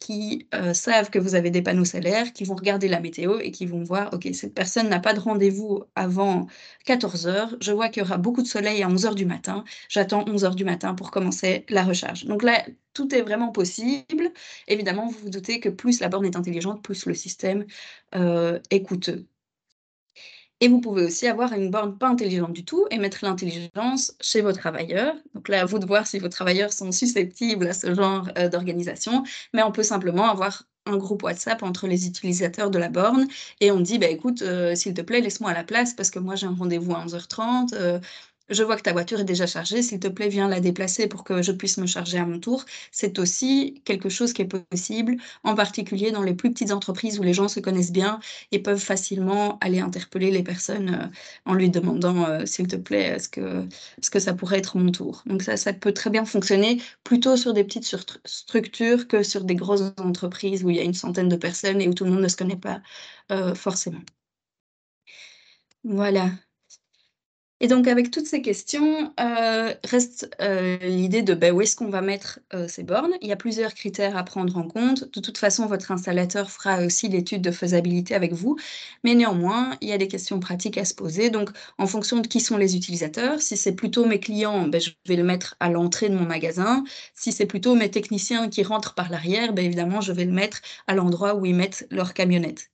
qui savent que vous avez des panneaux solaires, qui vont regarder la météo et qui vont voir, OK, cette personne n'a pas de rendez-vous avant 14h, je vois qu'il y aura beaucoup de soleil à 11h du matin, j'attends 11h du matin pour commencer la recharge. Donc là, tout est vraiment possible. Évidemment, vous vous doutez que plus la borne est intelligente, plus le système est coûteux. Et vous pouvez aussi avoir une borne pas intelligente du tout et mettre l'intelligence chez vos travailleurs. Donc là, à vous de voir si vos travailleurs sont susceptibles à ce genre d'organisation. Mais on peut simplement avoir un groupe WhatsApp entre les utilisateurs de la borne et on dit, écoute, s'il te plaît, laisse-moi à la place parce que moi j'ai un rendez-vous à 11h30. Je vois que ta voiture est déjà chargée, s'il te plaît, viens la déplacer pour que je puisse me charger à mon tour. C'est aussi quelque chose qui est possible, en particulier dans les plus petites entreprises où les gens se connaissent bien et peuvent facilement aller interpeller les personnes en lui demandant s'il te plaît, est-ce que ça pourrait être mon tour? Donc ça peut très bien fonctionner plutôt sur des petites structures que sur des grosses entreprises où il y a une centaine de personnes et où tout le monde ne se connaît pas forcément. Voilà. Et donc avec toutes ces questions, reste l'idée de où est-ce qu'on va mettre ces bornes. Il y a plusieurs critères à prendre en compte. De toute façon, votre installateur fera aussi l'étude de faisabilité avec vous. Mais néanmoins, il y a des questions pratiques à se poser. Donc, en fonction de qui sont les utilisateurs, si c'est plutôt mes clients, je vais le mettre à l'entrée de mon magasin. Si c'est plutôt mes techniciens qui rentrent par l'arrière, évidemment, je vais le mettre à l'endroit où ils mettent leur camionnette.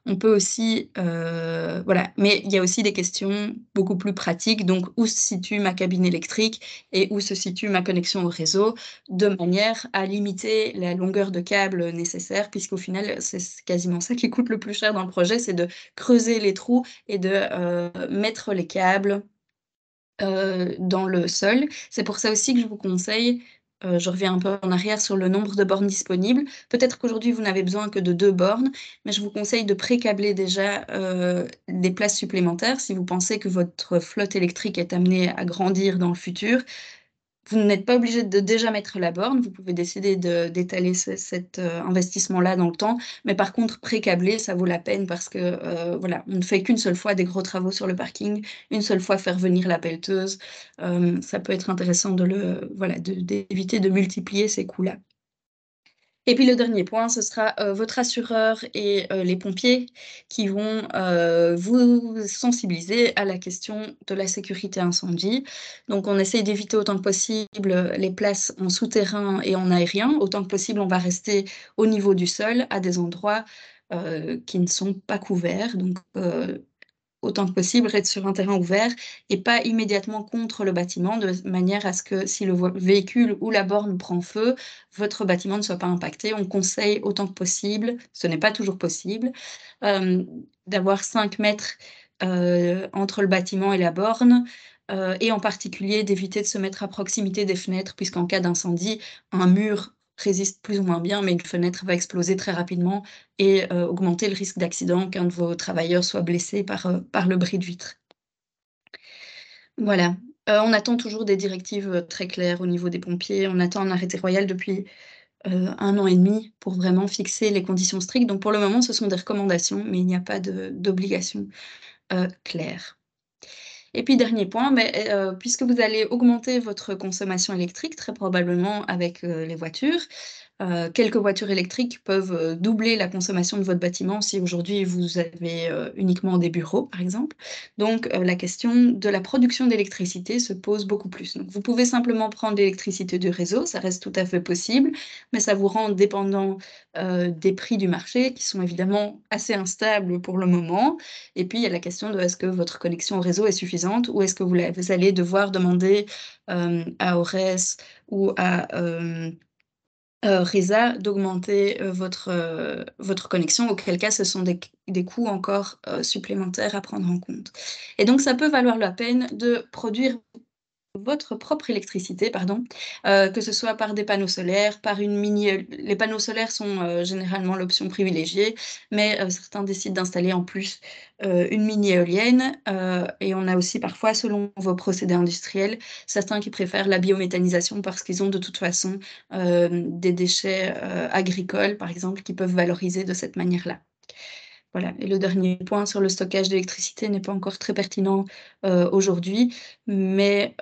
On peut aussi, voilà. Mais il y a aussi des questions beaucoup plus pratiques. Donc, où se situe ma cabine électrique et où se situe ma connexion au réseau, de manière à limiter la longueur de câble nécessaire, puisqu'au final, c'est quasiment ça qui coûte le plus cher dans le projet, c'est de creuser les trous et de mettre les câbles dans le sol. C'est pour ça aussi que je vous conseille, je reviens un peu en arrière sur le nombre de bornes disponibles. Peut-être qu'aujourd'hui, vous n'avez besoin que de 2 bornes, mais je vous conseille de pré-câbler déjà des places supplémentaires. Si vous pensez que votre flotte électrique est amenée à grandir dans le futur, vous n'êtes pas obligé de déjà mettre la borne. Vous pouvez décider d'étaler cet investissement-là dans le temps. Mais par contre, pré-câbler, ça vaut la peine parce que voilà, on ne fait qu'une seule fois des gros travaux sur le parking, une seule fois faire venir la pelleteuse. Ça peut être intéressant d'éviter de multiplier ces coûts-là. Et puis le dernier point, ce sera votre assureur et les pompiers qui vont vous sensibiliser à la question de la sécurité incendie. Donc on essaye d'éviter autant que possible les places en souterrain et en aérien. Autant que possible, on va rester au niveau du sol, à des endroits qui ne sont pas couverts. Donc autant que possible, être sur un terrain ouvert et pas immédiatement contre le bâtiment, de manière à ce que si le véhicule ou la borne prend feu, votre bâtiment ne soit pas impacté. On conseille autant que possible, ce n'est pas toujours possible, d'avoir 5 mètres entre le bâtiment et la borne, et en particulier d'éviter de se mettre à proximité des fenêtres, puisqu'en cas d'incendie, un mur résiste plus ou moins bien, mais une fenêtre va exploser très rapidement et augmenter le risque d'accident qu'un de vos travailleurs soit blessé par le bris de vitre. Voilà. On attend toujours des directives très claires au niveau des pompiers. On attend un arrêté royal depuis 1 an et demi pour vraiment fixer les conditions strictes. Donc pour le moment, ce sont des recommandations, mais il n'y a pas d'obligation claire. Et puis dernier point, puisque vous allez augmenter votre consommation électrique, très probablement avec les voitures, quelques voitures électriques peuvent doubler la consommation de votre bâtiment si aujourd'hui vous avez uniquement des bureaux, par exemple. Donc la question de la production d'électricité se pose beaucoup plus. Donc vous pouvez simplement prendre l'électricité du réseau, ça reste tout à fait possible, mais ça vous rend dépendant des prix du marché, qui sont évidemment assez instables pour le moment. Et puis il y a la question de est-ce que votre connexion au réseau est suffisante ou est-ce que vous allez devoir demander à Ores ou à Resa d'augmenter votre connexion, auquel cas ce sont des coûts encore supplémentaires à prendre en compte. Et donc ça peut valoir la peine de produire votre propre électricité, pardon, que ce soit par des panneaux solaires, par une mini. Les panneaux solaires sont généralement l'option privilégiée, mais certains décident d'installer en plus une mini éolienne. Et on a aussi parfois, selon vos procédés industriels, certains qui préfèrent la biométhanisation parce qu'ils ont de toute façon des déchets agricoles, par exemple, qui peuvent valoriser de cette manière-là. Voilà. Et le dernier point sur le stockage d'électricité n'est pas encore très pertinent aujourd'hui, mais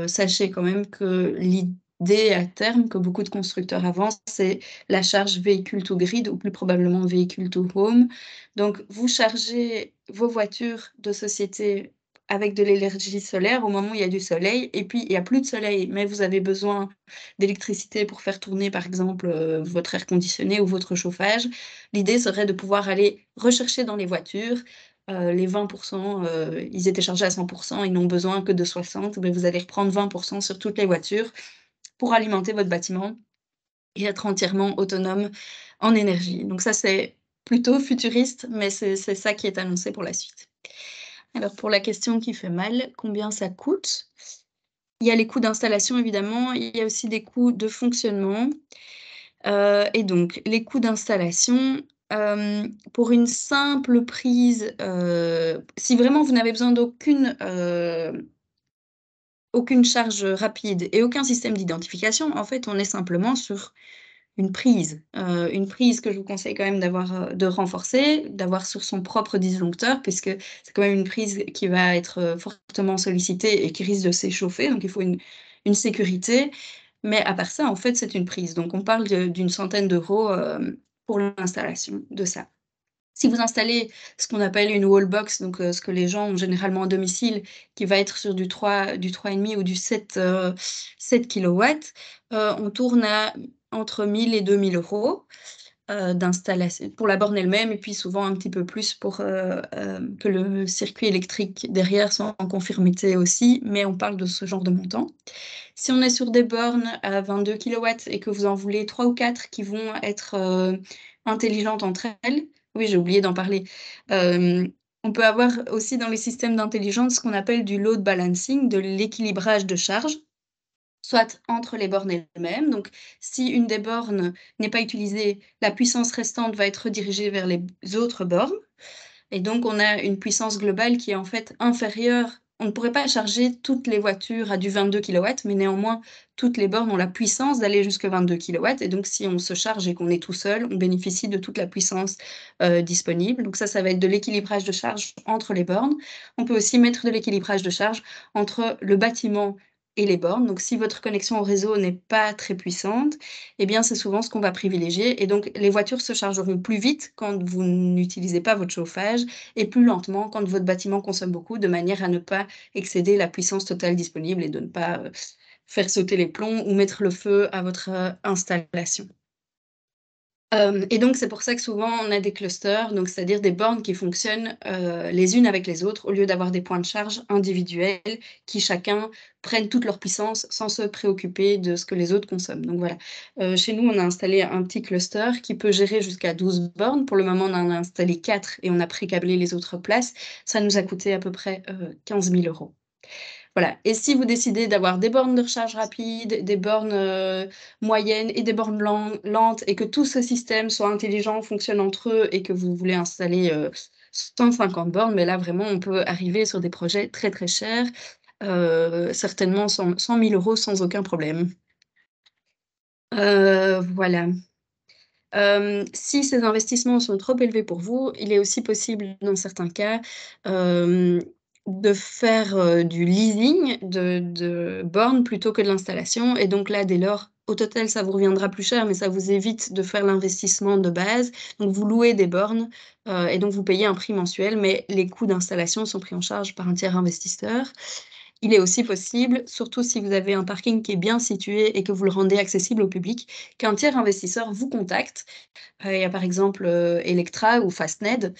sachez quand même que l'idée à terme que beaucoup de constructeurs avancent, c'est la charge véhicule to grid ou plus probablement véhicule to home. Donc, vous chargez vos voitures de société avec de l'énergie solaire au moment où il y a du soleil, et puis il n'y a plus de soleil, mais vous avez besoin d'électricité pour faire tourner, par exemple, votre air conditionné ou votre chauffage. L'idée serait de pouvoir aller rechercher dans les voitures les 20%, ils étaient chargés à 100%, ils n'ont besoin que de 60%, mais vous allez reprendre 20% sur toutes les voitures pour alimenter votre bâtiment et être entièrement autonome en énergie. Donc ça, c'est plutôt futuriste, mais c'est ça qui est annoncé pour la suite. Alors pour la question qui fait mal, combien ça coûte ? Il y a les coûts d'installation, évidemment, il y a aussi des coûts de fonctionnement. Et donc, les coûts d'installation, pour une simple prise, si vraiment vous n'avez besoin aucune charge rapide et aucun système d'identification, en fait, on est simplement sur une prise que je vous conseille quand même de renforcer, d'avoir sur son propre disjoncteur, puisque c'est quand même une prise qui va être fortement sollicitée et qui risque de s'échauffer, donc il faut une sécurité. Mais à part ça, en fait, c'est une prise. Donc on parle d'une centaine d'euros pour l'installation de ça. Si vous installez ce qu'on appelle une wall box, donc ce que les gens ont généralement à domicile, qui va être sur du 3,5 ou du 7 kW, on tourne à entre 1 000 et 2 000 euros. d'installation pour la borne elle-même, et puis souvent un petit peu plus pour que le circuit électrique derrière soit en conformité aussi, mais on parle de ce genre de montant. Si on est sur des bornes à 22 kW et que vous en voulez 3 ou 4 qui vont être intelligentes entre elles, oui, j'ai oublié d'en parler. On peut avoir aussi dans les systèmes d'intelligence ce qu'on appelle du load balancing, de l'équilibrage de charge, soit entre les bornes elles-mêmes. Donc, si une des bornes n'est pas utilisée, la puissance restante va être redirigée vers les autres bornes. Et donc, on a une puissance globale qui est en fait inférieure. On ne pourrait pas charger toutes les voitures à du 22 kW, mais néanmoins, toutes les bornes ont la puissance d'aller jusqu'à 22 kW. Et donc, si on se charge et qu'on est tout seul, on bénéficie de toute la puissance disponible. Donc ça va être de l'équilibrage de charge entre les bornes. On peut aussi mettre de l'équilibrage de charge entre le bâtiment et les bornes. Donc, si votre connexion au réseau n'est pas très puissante, eh bien, c'est souvent ce qu'on va privilégier. Et donc, les voitures se chargeront plus vite quand vous n'utilisez pas votre chauffage et plus lentement quand votre bâtiment consomme beaucoup, de manière à ne pas excéder la puissance totale disponible et de ne pas faire sauter les plombs ou mettre le feu à votre installation. Et donc, c'est pour ça que souvent, on a des clusters, donc c'est-à-dire des bornes qui fonctionnent les unes avec les autres, au lieu d'avoir des points de charge individuels qui chacun prennent toute leur puissance sans se préoccuper de ce que les autres consomment. Donc voilà, chez nous, on a installé un petit cluster qui peut gérer jusqu'à 12 bornes. Pour le moment, on en a installé 4 et on a pré-câblé les autres places. Ça nous a coûté à peu près 15 000 €. Voilà. Et si vous décidez d'avoir des bornes de recharge rapide, des bornes moyennes et des bornes lentes, et que tout ce système soit intelligent, fonctionne entre eux, et que vous voulez installer 150 bornes, mais là, vraiment, on peut arriver sur des projets très, très chers, certainement 100 000 € sans aucun problème. Voilà. Si ces investissements sont trop élevés pour vous, il est aussi possible, dans certains cas, de faire du leasing de bornes plutôt que de l'installation. Et donc là, dès lors, au total, ça vous reviendra plus cher, mais ça vous évite de faire l'investissement de base. Donc vous louez des bornes et donc vous payez un prix mensuel, mais les coûts d'installation sont pris en charge par un tiers investisseur. Il est aussi possible, surtout si vous avez un parking qui est bien situé et que vous le rendez accessible au public, qu'un tiers investisseur vous contacte. Il y a par exemple Electra ou Fastned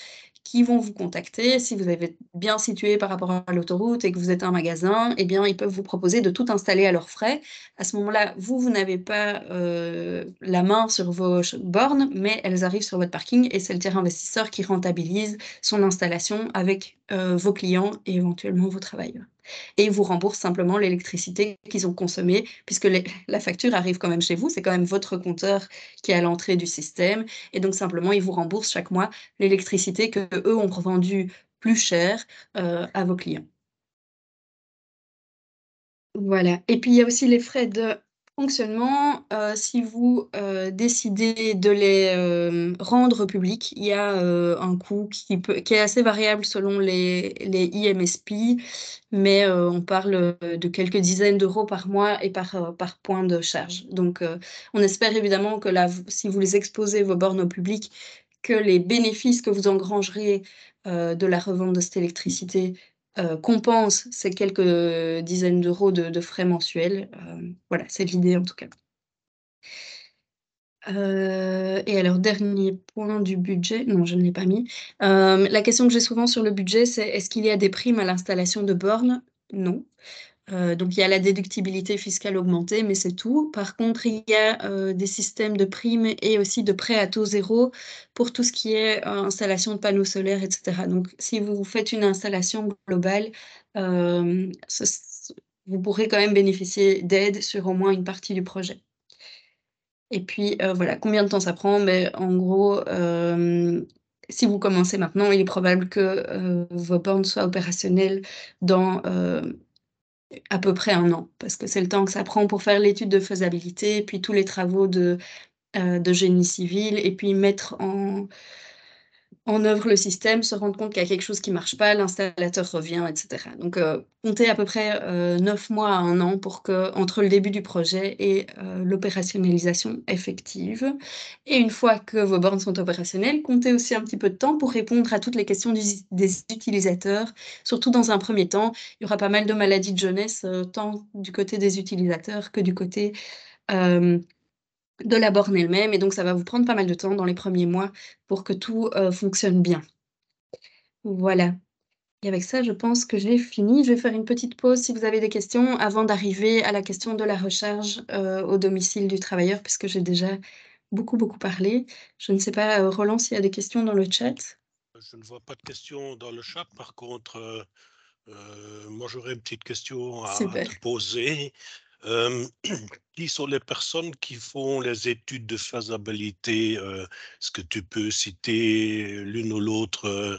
qui vont vous contacter. Si vous êtes bien situé par rapport à l'autoroute et que vous êtes un magasin, eh bien, ils peuvent vous proposer de tout installer à leurs frais. À ce moment-là, vous n'avez pas la main sur vos bornes, mais elles arrivent sur votre parking et c'est le tiers investisseur qui rentabilise son installation avec vos clients et éventuellement vos travailleurs. Et ils vous remboursent simplement l'électricité qu'ils ont consommée, puisque la facture arrive quand même chez vous, c'est quand même votre compteur qui est à l'entrée du système, et donc simplement, ils vous remboursent chaque mois l'électricité qu'eux ont revendue plus cher à vos clients. Voilà. Et puis, il y a aussi les frais de fonctionnement. Si vous décidez de les rendre publics, il y a un coût qui est assez variable selon les IMSP, mais on parle de quelques dizaines d'euros par mois et par point de charge. Donc, on espère évidemment que là, si vous les exposez vos bornes au public, que les bénéfices que vous engrangerez de la revente de cette électricité compense ces quelques dizaines d'euros de frais mensuels. Voilà, c'est l'idée en tout cas. Et alors, dernier point du budget, non, je ne l'ai pas mis. La question que j'ai souvent sur le budget, c'est est-ce qu'il y a des primes à l'installation de bornes? Non. Donc il y a la déductibilité fiscale augmentée, mais c'est tout. Par contre, il y a des systèmes de primes et aussi de prêts à taux zéro pour tout ce qui est installation de panneaux solaires, etc. Donc si vous faites une installation globale, vous pourrez quand même bénéficier d'aide sur au moins une partie du projet. Et puis voilà, combien de temps ça prend? Mais en gros, si vous commencez maintenant, il est probable que vos bornes soient opérationnelles dans à peu près 1 an, parce que c'est le temps que ça prend pour faire l'étude de faisabilité, puis tous les travaux de génie civil, et puis mettre en œuvre le système, se rendre compte qu'il y a quelque chose qui ne marche pas, l'installateur revient, etc. Donc, comptez à peu près 9 mois à 1 an pour entre le début du projet et l'opérationnalisation effective. Et une fois que vos bornes sont opérationnelles, comptez aussi un petit peu de temps pour répondre à toutes les questions des utilisateurs. Surtout dans un premier temps, il y aura pas mal de maladies de jeunesse, tant du côté des utilisateurs que du côté de la borne elle-même. Et donc, ça va vous prendre pas mal de temps dans les premiers mois pour que tout fonctionne bien. Voilà. Et avec ça, je pense que j'ai fini. Je vais faire une petite pause si vous avez des questions avant d'arriver à la question de la recharge au domicile du travailleur, puisque j'ai déjà beaucoup parlé. Je ne sais pas, Roland, s'il y a des questions dans le chat. Je ne vois pas de questions dans le chat. Par contre, moi, j'aurais une petite question à Super. te poser. Qui sont les personnes qui font les études de faisabilité? Est-ce que tu peux citer l'une ou l'autre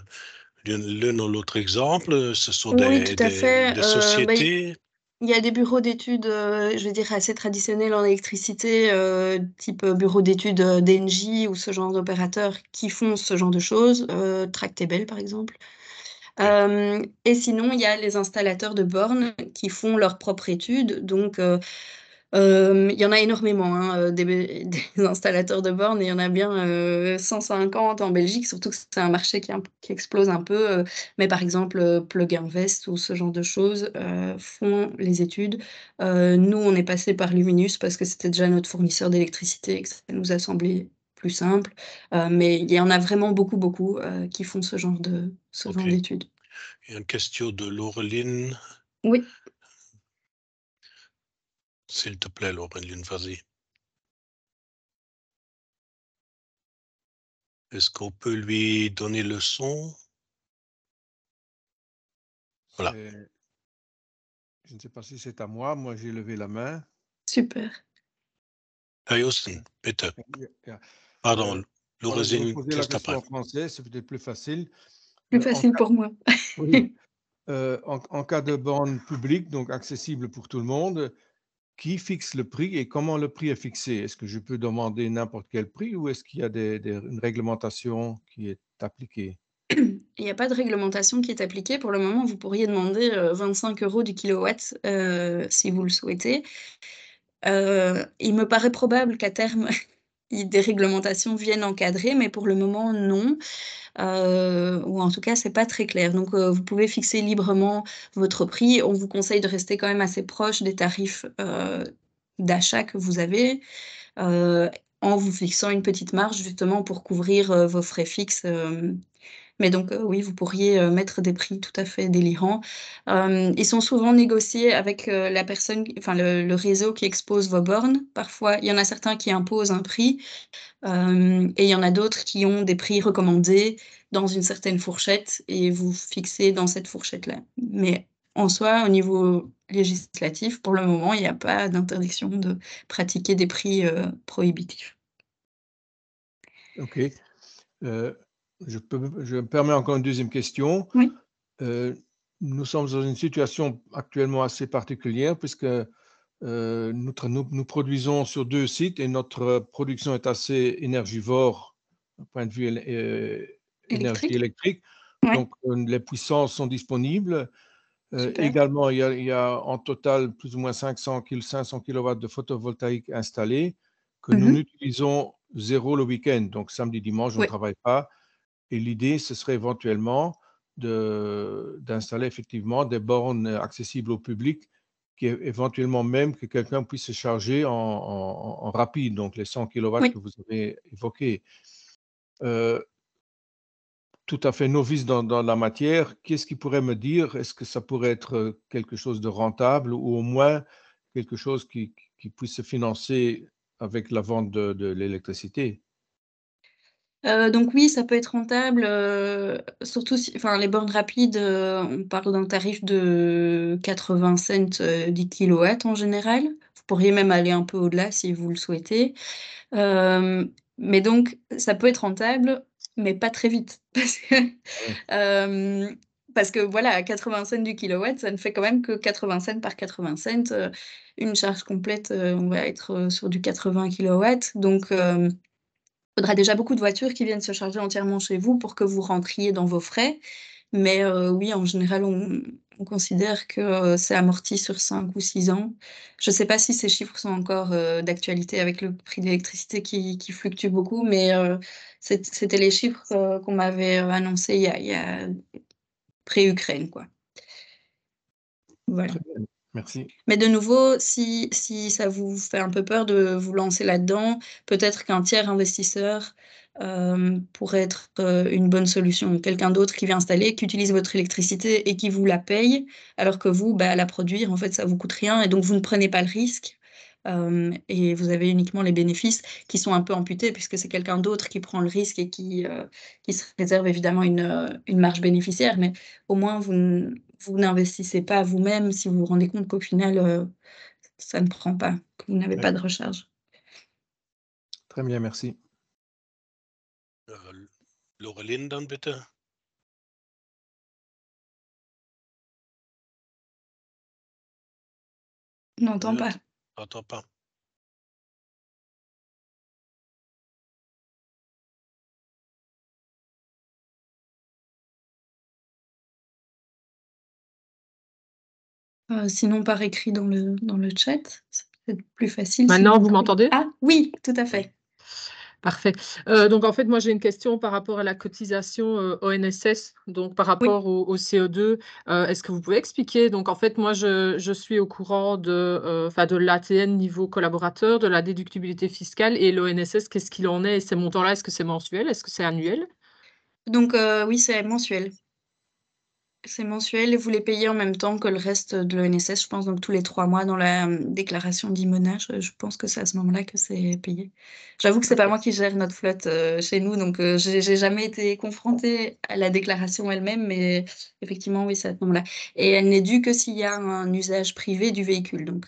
exemple? Ce sont Oui, tout à fait. des sociétés? Il y a des bureaux d'études, je vais dire, assez traditionnels en électricité, type bureau d'études d'Engie ou ce genre d'opérateurs qui font ce genre de choses, Tractebel par exemple. Et sinon, il y a les installateurs de bornes qui font leurs propres études. Donc, il y en a énormément, hein, des installateurs de bornes, et il y en a bien 150 en Belgique, surtout que c'est un marché qui explose un peu. Mais par exemple, Plug Invest ou ce genre de choses font les études. Nous, on est passé par Luminus parce que c'était déjà notre fournisseur d'électricité et que ça nous a semblé plus simple. Mais il y en a vraiment beaucoup qui font ce genre d'études. Il y a une question de Laureline. Oui. S'il te plaît, Laureline, vas-y. Est-ce qu'on peut lui donner le son? Voilà. Je ne sais pas si c'est à moi. Moi, j'ai levé la main. Super. Herr Justen, bitte. Ja. Pardon, Je vais Laureline, poser la juste question après. en français, c'est peut-être plus facile. Plus facile pour moi. Oui. En cas de borne publique, donc accessible pour tout le monde, qui fixe le prix et comment le prix est fixé? Est-ce que je peux demander n'importe quel prix ou est-ce qu'il y a une réglementation qui est appliquée? Il n'y a pas de réglementation qui est appliquée. Pour le moment, vous pourriez demander 25 € du kilowatt si vous le souhaitez. Il me paraît probable qu'à terme, des réglementations viennent encadrer, mais pour le moment, non. Ou en tout cas, c'est pas très clair. Donc, vous pouvez fixer librement votre prix. On vous conseille de rester quand même assez proche des tarifs d'achat que vous avez, en vous fixant une petite marge justement pour couvrir vos frais fixes. Mais donc, oui, vous pourriez mettre des prix tout à fait délirants. Ils sont souvent négociés avec la personne, enfin le réseau qui expose vos bornes. Parfois, il y en a certains qui imposent un prix, et il y en a d'autres qui ont des prix recommandés dans une certaine fourchette et vous fixez dans cette fourchette-là. Mais en soi, au niveau législatif, pour le moment, il n'y a pas d'interdiction de pratiquer des prix prohibitifs. OK. Je me permets encore une deuxième question. Oui. Nous sommes dans une situation actuellement assez particulière puisque nous produisons sur 2 sites et notre production est assez énergivore d'un point de vue énergie électrique. Ouais. Donc, les puissances sont disponibles. Super. Également, il y a en total plus ou moins 500 kW de photovoltaïque installés que nous n'utilisons zéro le week-end. Donc, samedi, dimanche, on ne travaille pas. Et l'idée, ce serait éventuellement d'installer effectivement des bornes accessibles au public, qui éventuellement même que quelqu'un puisse se charger en rapide, donc les 100 kW que vous avez évoqués. Tout à fait novice dans la matière, qu'est-ce qui pourrait me dire, est-ce que ça pourrait être quelque chose de rentable ou au moins quelque chose qui puisse se financer avec la vente de l'électricité? Donc oui, ça peut être rentable, surtout si enfin les bornes rapides, on parle d'un tarif de 80 cents, 10 kW en général. Vous pourriez même aller un peu au-delà si vous le souhaitez. Mais donc ça peut être rentable, mais pas très vite parce que voilà, à 80 cents du kilowatt, ça ne fait quand même que 80 cents par 80 cents. Une charge complète, on va être sur du 80 kW. Donc faudra déjà beaucoup de voitures qui viennent se charger entièrement chez vous pour que vous rentriez dans vos frais. Mais oui, en général, on considère que c'est amorti sur 5 ou 6 ans. Je ne sais pas si ces chiffres sont encore d'actualité avec le prix de l'électricité qui fluctue beaucoup, mais c'était les chiffres qu'on m'avait annoncés il y a pré-Ukraine, quoi. Voilà. Très bien. Merci. Mais de nouveau, si ça vous fait un peu peur de vous lancer là-dedans, peut-être qu'un tiers investisseur pourrait être une bonne solution. Quelqu'un d'autre qui vient installer, qui utilise votre électricité et qui vous la paye, alors que vous, la produire, en fait, ça vous coûte rien et donc vous ne prenez pas le risque. Et vous avez uniquement les bénéfices qui sont un peu amputés puisque c'est quelqu'un d'autre qui prend le risque et qui se réserve évidemment une marge bénéficiaire. Mais au moins, vous n'investissez pas vous-même si vous vous rendez compte qu'au final, ça ne prend pas, que vous n'avez pas de recharge. Très bien, merci. Lorelin, dann bitte. Je n'entends pas. Attends pas. Sinon, par écrit dans le chat, c'est peut-être plus facile. Maintenant, vous m'entendez? Ah oui, tout à fait. Parfait. Donc, en fait, moi, j'ai une question par rapport à la cotisation ONSS, donc par rapport au CO2. Est-ce que vous pouvez expliquer? Donc, en fait, moi, je suis au courant de l'ATN niveau collaborateur, de la déductibilité fiscale et l'ONSS, qu'est-ce qu'il en est? Et ces montants-là, est-ce que c'est mensuel? Est-ce que c'est annuel? Donc, oui, c'est mensuel. C'est mensuel et vous les payez en même temps que le reste de l'ONSS, je pense, donc tous les 3 mois dans la déclaration d'Imona. Je pense que c'est à ce moment-là que c'est payé. J'avoue que c'est pas moi qui gère notre flotte chez nous, donc j'ai jamais été confrontée à la déclaration elle-même, mais effectivement, oui, c'est à ce moment-là. Et elle n'est due que s'il y a un usage privé du véhicule. Donc,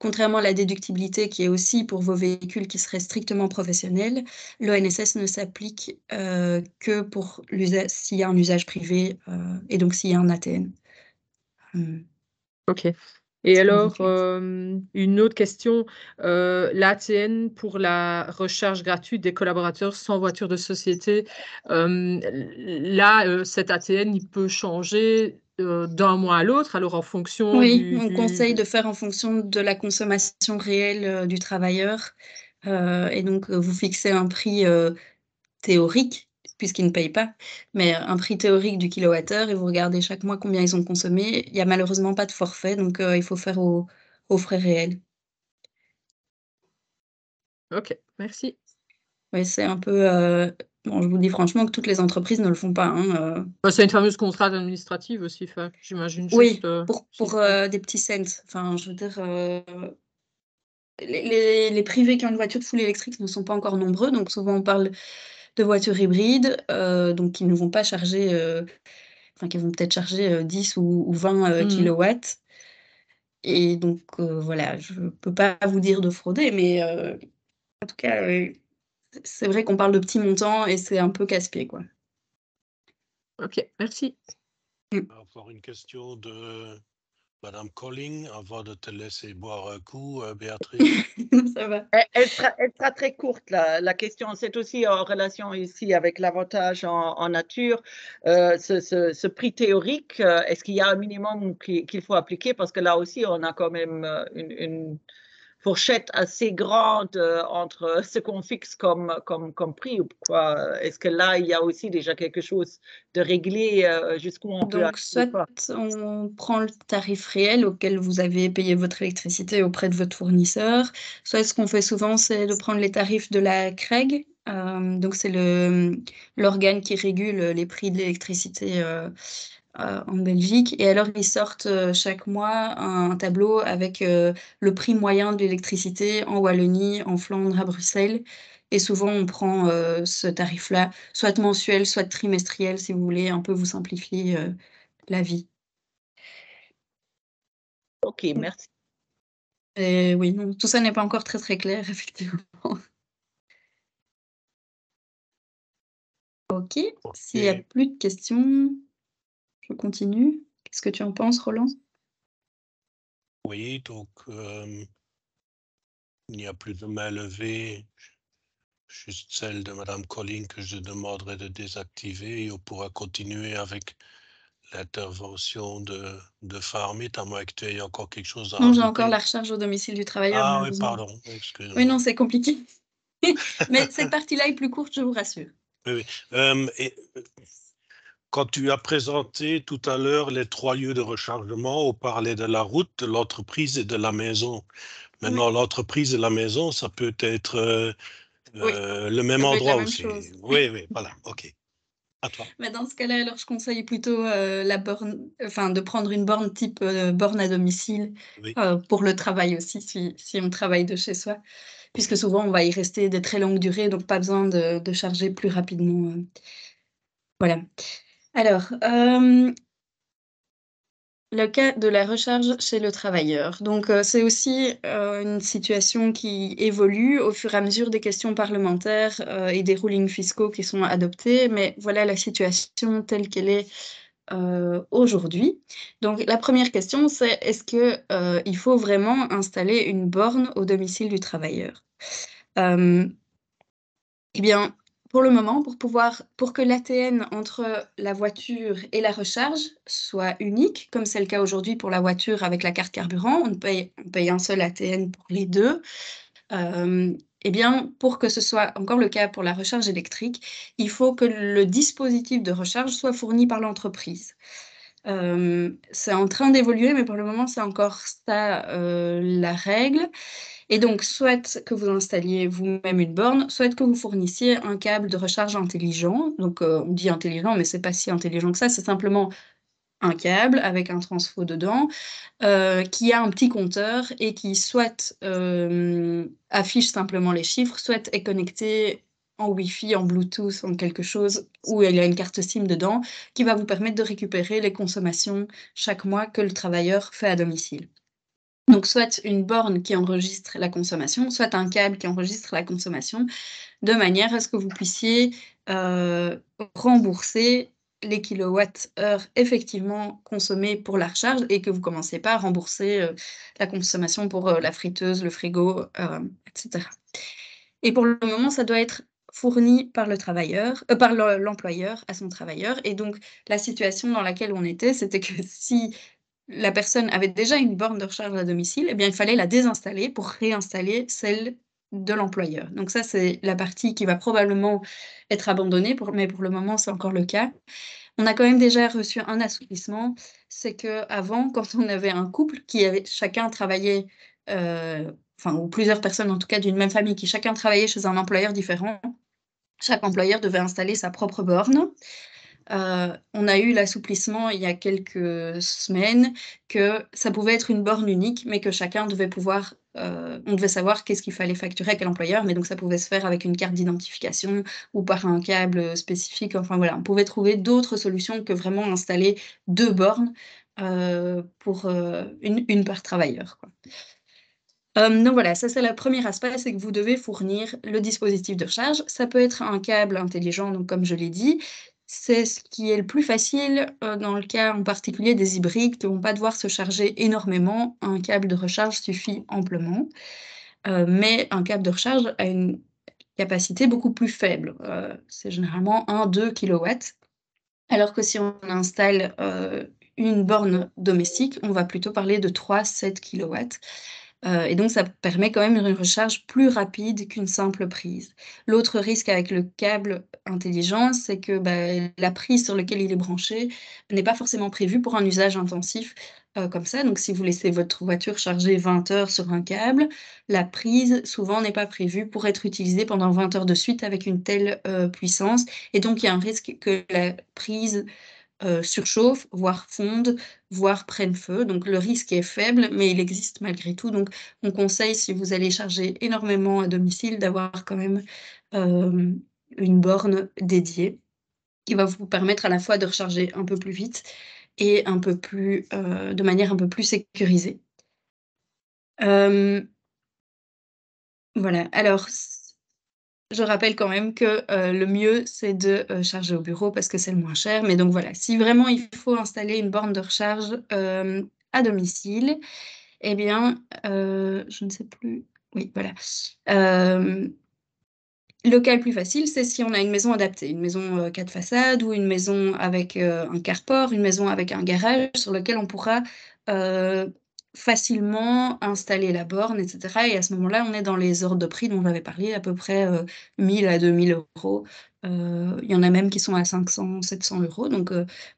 contrairement à la déductibilité qui est aussi pour vos véhicules qui seraient strictement professionnels, l'ONSS ne s'applique que pour l'usage s'il y a un usage privé et donc s'il y a un ATN. Ok. Et alors, une autre question, l'ATN pour la recharge gratuite des collaborateurs sans voiture de société, là, cet ATN, il peut changer d'un mois à l'autre, alors en fonction Oui, on conseille de faire en fonction de la consommation réelle du travailleur. Et donc, vous fixez un prix théorique, puisqu'ils ne payent pas, mais un prix théorique du kilowattheure et vous regardez chaque mois combien ils ont consommé. Il n'y a malheureusement pas de forfait, donc il faut faire aux frais réels. Ok, merci. Oui, c'est un peu... bon, je vous dis franchement que toutes les entreprises ne le font pas. Hein, C'est une fameuse contrainte administrative aussi, j'imagine oui, juste... pour des petits cents. Enfin, je veux dire... Les privés qui ont une voiture full électrique ne sont pas encore nombreux, donc souvent on parle de voitures hybrides, donc qui ne vont pas charger, enfin qui vont peut-être charger 10 ou 20 kilowatts. Et donc voilà, je ne peux pas vous dire de frauder, mais en tout cas, c'est vrai qu'on parle de petits montants et c'est un peu casse-pied, quoi. Ok, merci. Encore une question de Madame Colling, avant de te laisser boire un coup, Béatrice. Ça va. Elle sera très courte, la question. C'est aussi en relation ici avec l'avantage en nature. Ce prix théorique, est-ce qu'il y a un minimum qu'il faut appliquer? Parce que là aussi, on a quand même une fourchette assez grande entre ce qu'on fixe comme prix. Est-ce que là, il y a aussi déjà quelque chose de réglé jusqu'où on peut aller? Donc, soit on prend le tarif réel auquel vous avez payé votre électricité auprès de votre fournisseur, soit ce qu'on fait souvent, c'est de prendre les tarifs de la CREG. Donc, c'est l'organe qui régule les prix de l'électricité en Belgique. Et alors, ils sortent chaque mois un tableau avec le prix moyen de l'électricité en Wallonie, en Flandre, à Bruxelles. Et souvent, on prend ce tarif-là, soit mensuel, soit trimestriel, si vous voulez un peu vous simplifier la vie. Ok, merci. Et oui, non, tout ça n'est pas encore très très clair, effectivement. Ok, s'il n'y a plus de questions, je continue. Qu'est-ce que tu en penses, Roland? Oui, donc il n'y a plus de main levée, juste celle de Madame Colling que je demanderai de désactiver et on pourra continuer avec l'intervention de Farmit, à moins que tu aies encore quelque chose à Non, j'ai rajouter. encore la recharge au domicile du travailleur. Ah oui, pardon, excusez-moi. Oui, non, c'est compliqué. Mais cette partie-là est plus courte, je vous rassure. Oui, oui. Quand tu as présenté tout à l'heure les 3 lieux de rechargement, on parlait de la route, de l'entreprise et de la maison. Maintenant, l'entreprise et la maison, ça peut être Oui, le même ça peut être la endroit même aussi. chose. Oui, voilà, ok. À toi. Mais dans ce cas-là, alors je conseille plutôt la borne, enfin de prendre une borne type borne à domicile Oui. pour le travail aussi, si on travaille de chez soi, puisque souvent on va y rester de très longues durées, donc pas besoin de charger plus rapidement. Voilà. Alors, le cas de la recharge chez le travailleur. Donc, c'est aussi une situation qui évolue au fur et à mesure des questions parlementaires et des rulings fiscaux qui sont adoptés. Mais voilà la situation telle qu'elle est aujourd'hui. Donc, la première question, c'est est-ce qu'il faut vraiment installer une borne au domicile du travailleur? Eh bien, pour le moment, pour que l'ATN entre la voiture et la recharge soit unique, comme c'est le cas aujourd'hui pour la voiture avec la carte carburant, on paye un seul ATN pour les deux. Eh bien, pour que ce soit encore le cas pour la recharge électrique, il faut que le dispositif de recharge soit fourni par l'entreprise. C'est en train d'évoluer, mais pour le moment, c'est encore ça la règle. Et donc, soit que vous installiez vous-même une borne, soit que vous fournissiez un câble de recharge intelligent. Donc, on dit intelligent, mais c'est pas si intelligent que ça. C'est simplement un câble avec un transfo dedans qui a un petit compteur et qui soit affiche simplement les chiffres, soit est connecté en Wi-Fi, en Bluetooth, en quelque chose où il y a une carte SIM dedans qui va vous permettre de récupérer les consommations chaque mois que le travailleur fait à domicile. Donc, soit une borne qui enregistre la consommation, soit un câble qui enregistre la consommation, de manière à ce que vous puissiez rembourser les kilowattheures effectivement consommés pour la recharge et que vous ne commencez pas à rembourser la consommation pour la friteuse, le frigo, etc. Et pour le moment, ça doit être fourni par le travailleur, par l'employeur à son travailleur. Et donc, la situation dans laquelle on était, c'était que si la personne avait déjà une borne de recharge à domicile, eh bien, il fallait la désinstaller pour réinstaller celle de l'employeur. Donc ça, c'est la partie qui va probablement être abandonnée, mais pour le moment, c'est encore le cas. On a quand même déjà reçu un assouplissement, c'est qu'avant, quand on avait un couple qui avait chacun travaillé, ou plusieurs personnes en tout cas d'une même famille, qui chacun travaillait chez un employeur différent, chaque employeur devait installer sa propre borne. On a eu l'assouplissement il y a quelques semaines que ça pouvait être une borne unique, mais que chacun devait pouvoir, on devait savoir qu'est-ce qu'il fallait facturer à quel employeur, mais donc ça pouvait se faire avec une carte d'identification ou par un câble spécifique. Enfin voilà, on pouvait trouver d'autres solutions que vraiment installer 2 bornes pour une par travailleur, quoi. Donc voilà, ça c'est le premier aspect, c'est que vous devez fournir le dispositif de recharge. Ça peut être un câble intelligent, donc comme je l'ai dit. C'est ce qui est le plus facile dans le cas en particulier des hybrides qui ne vont pas devoir se charger énormément. Un câble de recharge suffit amplement. Mais un câble de recharge a une capacité beaucoup plus faible. C'est généralement 1-2 kilowatts. Alors que si on installe une borne domestique, on va plutôt parler de 3-7 kilowatts. Et donc ça permet quand même une recharge plus rapide qu'une simple prise. L'autre risque avec le câble intelligent, c'est que la prise sur laquelle il est branché n'est pas forcément prévue pour un usage intensif comme ça. Donc si vous laissez votre voiture charger 20 heures sur un câble, la prise souvent n'est pas prévue pour être utilisée pendant 20 heures de suite avec une telle puissance. Et donc il y a un risque que la prise surchauffe, voire fonde, voire prenne feu. Donc le risque est faible, mais il existe malgré tout. Donc on conseille, si vous allez charger énormément à domicile, d'avoir quand même une borne dédiée qui va vous permettre à la fois de recharger un peu plus vite et un peu plus, de manière un peu plus sécurisée. Voilà. Alors, je rappelle quand même que le mieux, c'est de charger au bureau parce que c'est le moins cher. Mais donc voilà, si vraiment il faut installer une borne de recharge à domicile, eh bien, je ne sais plus. Oui, voilà. Le cas le plus facile, c'est si on a une maison adaptée, une maison 4 façades ou une maison avec un carport, une maison avec un garage sur lequel on pourra facilement installer la borne, etc. Et à ce moment-là, on est dans les ordres de prix dont j'avais parlé, à peu près 1000 à 2000 euros. Il y en a même qui sont à 500, 700 euros. Donc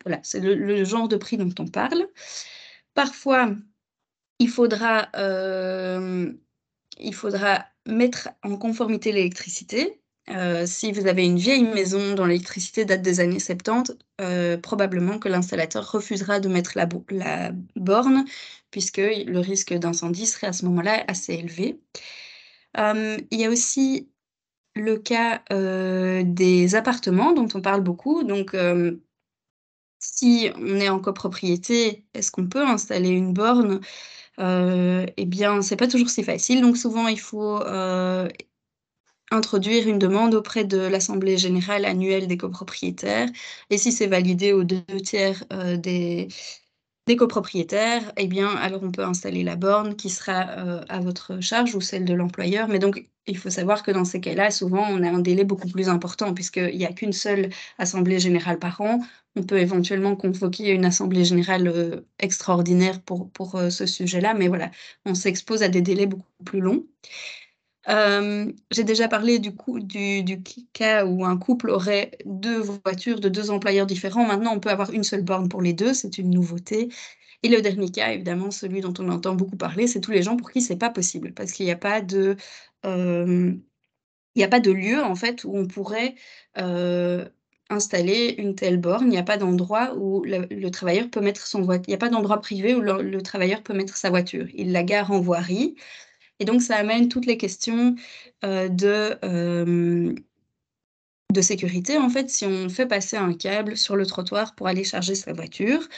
voilà, c'est le genre de prix dont on parle. Parfois, il faudra mettre en conformité l'électricité. Si vous avez une vieille maison dont l'électricité date des années 70, probablement que l'installateur refusera de mettre la borne, puisque le risque d'incendie serait à ce moment-là assez élevé. Il y a aussi le cas des appartements dont on parle beaucoup. Donc, si on est en copropriété, est-ce qu'on peut installer une borne? Eh bien, c'est pas toujours si facile. Donc, souvent, il faut introduire une demande auprès de l'Assemblée générale annuelle des copropriétaires. Et si c'est validé aux 2/3 des copropriétaires, eh bien, alors on peut installer la borne qui sera à votre charge ou celle de l'employeur. Mais donc, il faut savoir que dans ces cas-là, souvent, on a un délai beaucoup plus important puisqu'il n'y a qu'une seule assemblée générale par an. On peut éventuellement convoquer une assemblée générale extraordinaire pour ce sujet-là, mais voilà, on s'expose à des délais beaucoup plus longs. J'ai déjà parlé du cas où un couple aurait 2 voitures de 2 employeurs différents. Maintenant, on peut avoir une seule borne pour les 2, c'est une nouveauté. Et le dernier cas, évidemment, celui dont on entend beaucoup parler, c'est tous les gens pour qui c'est pas possible parce qu'il n'y a pas de, lieu, en fait, où on pourrait, installer une telle borne. Il n'y a pas d'endroit où le travailleur peut mettre il n'y a pas d'endroit privé où le travailleur peut mettre sa voiture. Il la gare en voirie. Et donc, ça amène toutes les questions de sécurité. En fait, si on fait passer un câble sur le trottoir pour aller charger sa voiture,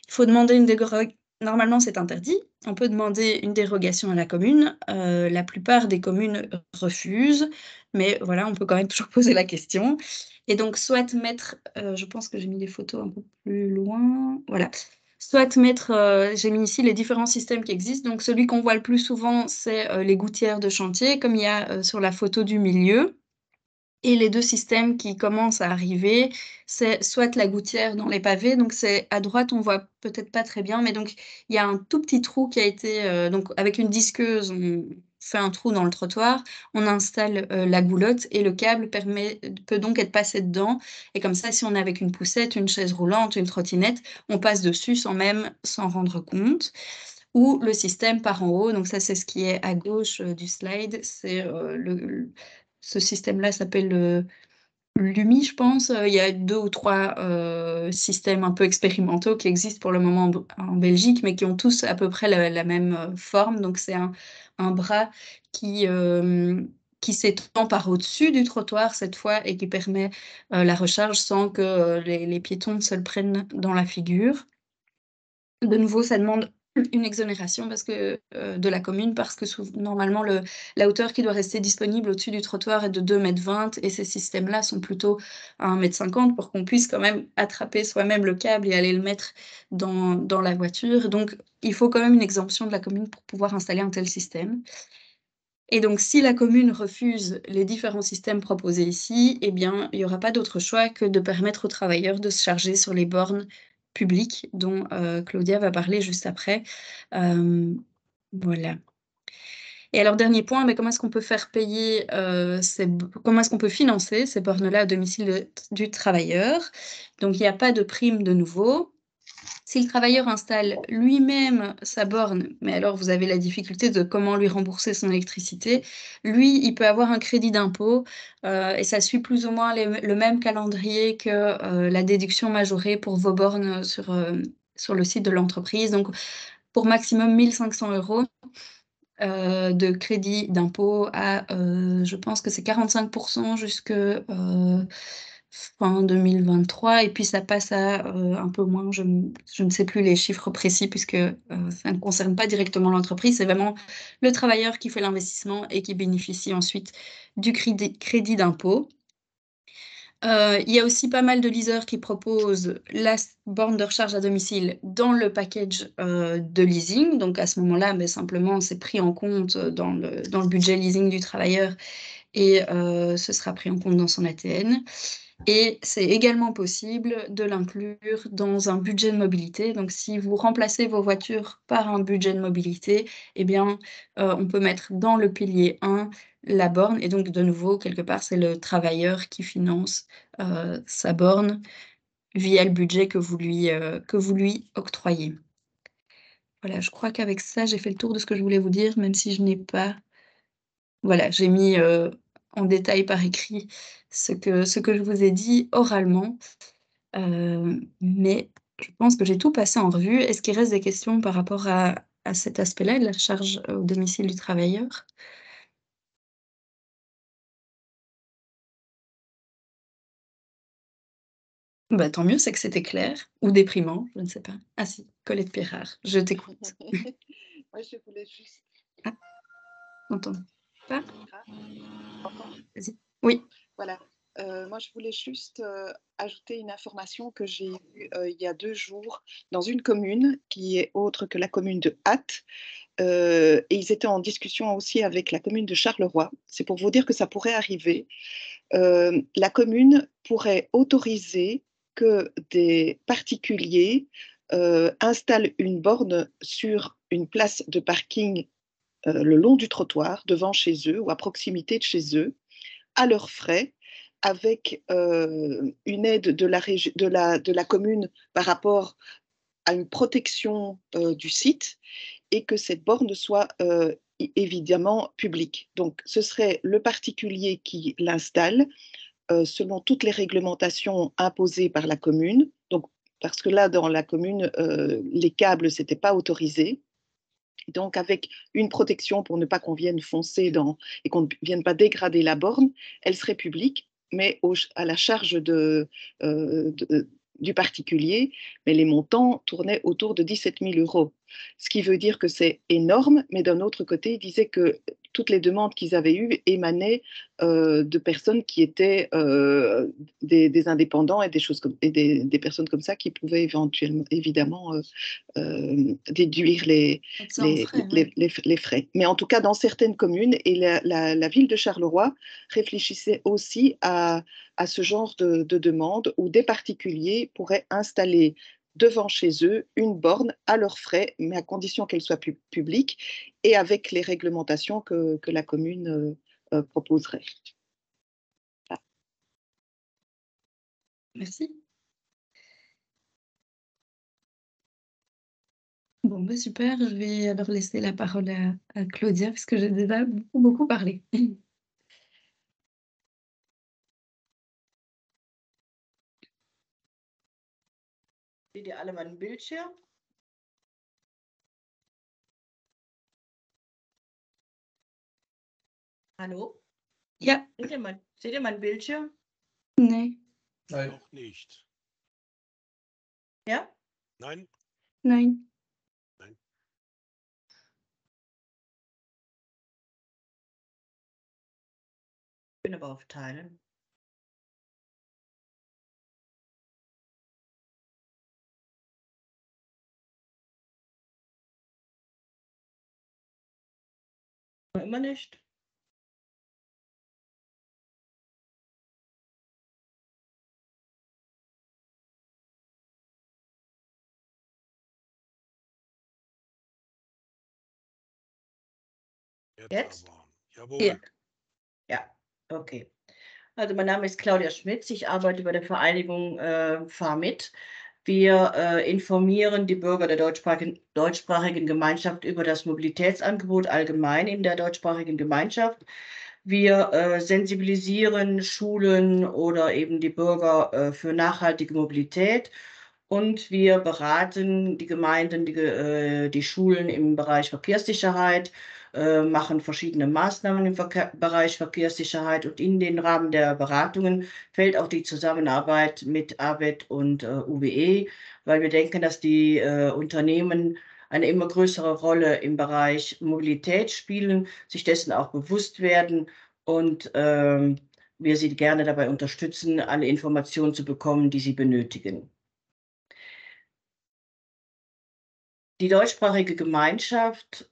il faut demander une dérogation. Normalement, c'est interdit. On peut demander une dérogation à la commune. La plupart des communes refusent, mais voilà, on peut quand même toujours poser la question. Et donc, soit mettre, je pense que j'ai mis des photos un peu plus loin. Voilà. Soit mettre, j'ai mis ici les différents systèmes qui existent. Donc, celui qu'on voit le plus souvent, c'est les gouttières de chantier, comme il y a sur la photo du milieu. Et les 2 systèmes qui commencent à arriver, c'est soit la gouttière dans les pavés, donc c'est à droite, on voit peut-être pas très bien, mais donc il y a un tout petit trou qui a été, donc avec une disqueuse, on fait un trou dans le trottoir, on installe la goulotte et le câble peut donc être passé dedans. Et comme ça, si on est avec une poussette, une chaise roulante, une trottinette, on passe dessus sans même s'en rendre compte. Ou le système par en haut, donc ça c'est ce qui est à gauche du slide, c'est ce système-là s'appelle Lumi, je pense. Il y a 2 ou 3 systèmes un peu expérimentaux qui existent pour le moment en Belgique, mais qui ont tous à peu près la même forme. Donc c'est un bras qui s'étend par au-dessus du trottoir cette fois et qui permet la recharge sans que les piétons se le prennent dans la figure. De nouveau, ça demande une exonération de la commune parce que normalement, la hauteur qui doit rester disponible au-dessus du trottoir est de 2,20 m et ces systèmes-là sont plutôt à 1,50 m pour qu'on puisse quand même attraper soi-même le câble et aller le mettre dans la voiture. Donc, il faut quand même une exemption de la commune pour pouvoir installer un tel système. Et donc, si la commune refuse les différents systèmes proposés ici, eh bien, il n'y aura pas d'autre choix que de permettre aux travailleurs de se charger sur les bornes publiques dont Claudia va parler juste après. Voilà. Et alors, dernier point, mais comment est-ce qu'on peut faire payer comment est-ce qu'on peut financer ces bornes-là à domicile du travailleur? Donc, il n'y a pas de prime de nouveau. Si le travailleur installe lui-même sa borne, mais alors vous avez la difficulté de comment lui rembourser son électricité, lui, il peut avoir un crédit d'impôt et ça suit plus ou moins le même calendrier que la déduction majorée pour vos bornes sur le site de l'entreprise. Donc, pour maximum 1 500 € de crédit d'impôt à, je pense que c'est 45 % jusque fin 2023 et puis ça passe à un peu moins, je ne sais plus les chiffres précis puisque ça ne concerne pas directement l'entreprise, c'est vraiment le travailleur qui fait l'investissement et qui bénéficie ensuite du crédit d'impôt. Il y a aussi pas mal de leasers qui proposent la borne de recharge à domicile dans le package de leasing. Donc à ce moment-là, mais simplement, c'est pris en compte dans le budget leasing du travailleur et ce sera pris en compte dans son ATN. Et c'est également possible de l'inclure dans un budget de mobilité. Donc, si vous remplacez vos voitures par un budget de mobilité, eh bien, on peut mettre dans le pilier 1 la borne. Et donc, de nouveau, quelque part, c'est le travailleur qui finance sa borne via le budget que vous lui octroyez. Voilà, je crois qu'avec ça, j'ai fait le tour de ce que je voulais vous dire, même si je n'ai pas... Voilà, j'ai mis en détail par écrit ce que je vous ai dit oralement. Mais je pense que j'ai tout passé en revue. Est-ce qu'il reste des questions par rapport à cet aspect-là de la charge au domicile du travailleur? Bah, tant mieux, c'est que c'était clair ou déprimant, je ne sais pas. Ah si, Colette Pirard, je t'écoute. Moi, je voulais juste... Entends pas? Entends? Vas-y. Oui. Voilà. Moi, je voulais juste ajouter une information que j'ai eue il y a 2 jours dans une commune qui est autre que la commune de Hatt. Et ils étaient en discussion aussi avec la commune de Charleroi. C'est pour vous dire que ça pourrait arriver. La commune pourrait autoriser que des particuliers installent une borne sur une place de parking le long du trottoir, devant chez eux ou à proximité de chez eux, à leurs frais, avec une aide de la commune par rapport à une protection du site, et que cette borne soit évidemment publique. Donc, ce serait le particulier qui l'installe selon toutes les réglementations imposées par la commune. Donc, parce que là, dans la commune, les câbles, ce n'était pas autorisé. Donc, avec une protection pour ne pas qu'on vienne foncer dans et qu'on ne vienne pas dégrader la borne, elle serait publique, mais à la charge du particulier, mais les montants tournaient autour de 17 000 €. Ce qui veut dire que c'est énorme, mais d'un autre côté, ils disaient que toutes les demandes qu'ils avaient eues émanaient de personnes qui étaient des indépendants et des choses comme, et des personnes comme ça qui pouvaient évidemment déduire les frais. Mais en tout cas, dans certaines communes, et la ville de Charleroi réfléchissait aussi à ce genre de demande où des particuliers pourraient installer devant chez eux une borne à leurs frais, mais à condition qu'elle soit publique et avec les réglementations que la commune proposerait. Ah. Merci. Bon, bah super, je vais alors laisser la parole à Claudia, parce que j'ai déjà beaucoup parlé. Seht ihr alle meinen Bildschirm? Hallo? Ja. Seht ihr meinen Bildschirm? Nee. Nein. Noch nicht. Ja? Nein? Nein. Nein. Ich bin aber auf Teilen. Immer nicht. Jetzt? Jawohl. Hier. Ja, okay. Also mein Name ist Claudia Schmitz, ich arbeite bei der Vereinigung Fahr mit. Wir informieren die Bürger der deutschsprachigen Gemeinschaft über das Mobilitätsangebot allgemein in der deutschsprachigen Gemeinschaft. Wir sensibilisieren Schulen oder eben die Bürger für nachhaltige Mobilität. Und wir beraten die Gemeinden, die Schulen im Bereich Verkehrssicherheit, machen verschiedene Maßnahmen im Bereich Verkehrssicherheit. Und in den Rahmen der Beratungen fällt auch die Zusammenarbeit mit AWET und UWE, weil wir denken, dass die Unternehmen eine immer größere Rolle im Bereich Mobilität spielen, sich dessen auch bewusst werden und wir sie gerne dabei unterstützen, alle Informationen zu bekommen, die sie benötigen. Die deutschsprachige Gemeinschaft,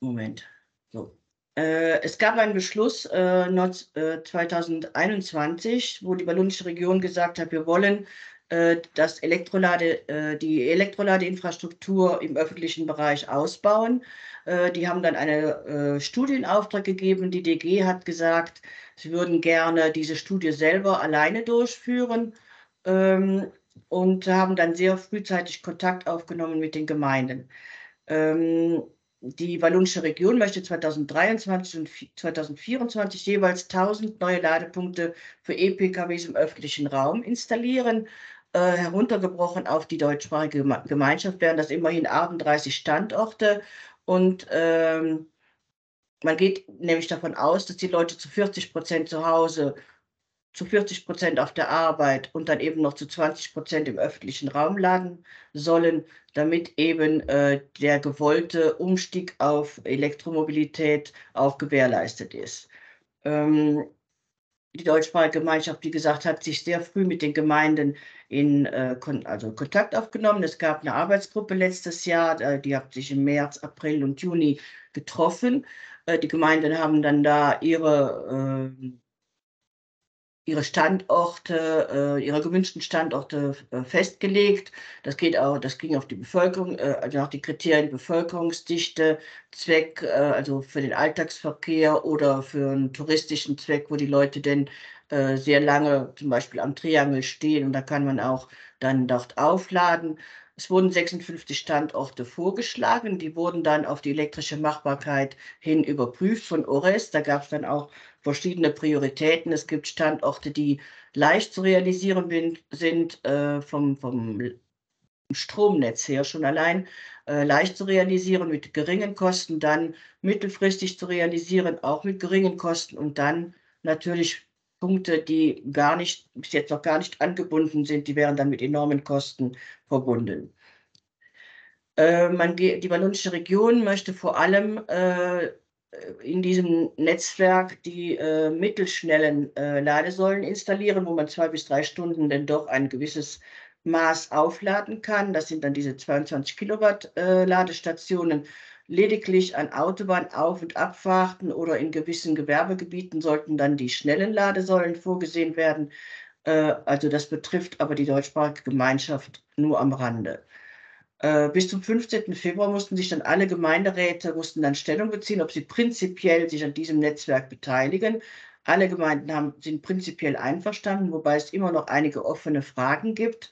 Moment, so, Es gab einen Beschluss 2021, wo die wallonische Region gesagt hat, wir wollen die Elektroladeinfrastruktur im öffentlichen Bereich ausbauen. Die haben dann eine Studie in Auftrag gegeben. Die DG hat gesagt, sie würden gerne diese Studie selber alleine durchführen und haben dann sehr frühzeitig Kontakt aufgenommen mit den Gemeinden. Die wallonische Region möchte 2023 und 2024 jeweils 1000 neue Ladepunkte für E-PKWs im öffentlichen Raum installieren. Heruntergebrochen auf die deutschsprachige Gemeinschaft wären das immerhin 38 Standorte. Und man geht nämlich davon aus, dass die Leute zu 40% zu Hause, zu 40% auf der Arbeit und dann eben noch zu 20% im öffentlichen Raum laden sollen, damit eben der gewollte Umstieg auf Elektromobilität auch gewährleistet ist. Die deutschsprachige Gemeinschaft, wie gesagt, hat sich sehr früh mit den Gemeinden in Kontakt aufgenommen. Es gab eine Arbeitsgruppe letztes Jahr, die hat sich im März, April und Juni getroffen. Die Gemeinden haben dann da ihre Standorte, ihre gewünschten Standorte festgelegt. Das ging auf die Bevölkerung, also nach die Kriterien Bevölkerungsdichte, Zweck, also für den Alltagsverkehr oder für einen touristischen Zweck, wo die Leute denn sehr lange zum Beispiel am Triangel stehen und da kann man auch dann dort aufladen. Es wurden 56 Standorte vorgeschlagen, die wurden dann auf die elektrische Machbarkeit hin überprüft von ORES. Da gab es dann auch verschiedene Prioritäten. Es gibt Standorte, die leicht zu realisieren sind, vom Stromnetz her schon allein leicht zu realisieren mit geringen Kosten, dann mittelfristig zu realisieren, auch mit geringen Kosten und dann natürlich Punkte, die bis jetzt noch gar nicht angebunden sind, die wären dann mit enormen Kosten verbunden. Die wallonische Region möchte vor allem in diesem Netzwerk die mittelschnellen Ladesäulen installieren, wo man 2 bis 3 Stunden dann doch ein gewisses Maß aufladen kann. Das sind dann diese 22 Kilowatt Ladestationen. Lediglich an Autobahnauf- und Abfahrten oder in gewissen Gewerbegebieten sollten dann die schnellen Ladesäulen vorgesehen werden. Also das betrifft aber die deutschsprachige Gemeinschaft nur am Rande. Bis zum 15. Februar mussten sich dann alle Gemeinderäte Stellung beziehen, ob sie prinzipiell sich an diesem Netzwerk beteiligen. Alle Gemeinden sind prinzipiell einverstanden, wobei es immer noch einige offene Fragen gibt,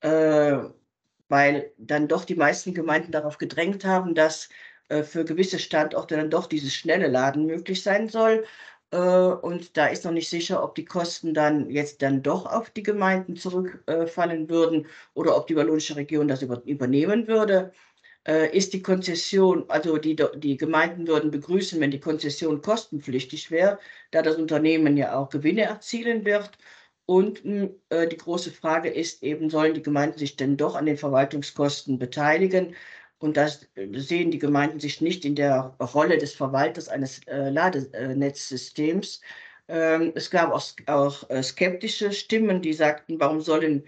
weil dann doch die meisten Gemeinden darauf gedrängt haben, dass für gewisse Standorte dann doch dieses schnelle Laden möglich sein soll. Und da ist noch nicht sicher, ob die Kosten dann jetzt doch auf die Gemeinden zurückfallen würden oder ob die wallonische Region das übernehmen würde. Ist die Konzession, also die Gemeinden würden begrüßen, wenn die Konzession kostenpflichtig wäre, da das Unternehmen ja auch Gewinne erzielen wird. Und die große Frage ist eben, sollen die Gemeinden sich denn doch an den Verwaltungskosten beteiligen? Und das sehen die Gemeinden sich nicht in der Rolle des Verwalters eines Ladenetzsystems. Es gab auch skeptische Stimmen, die sagten, warum soll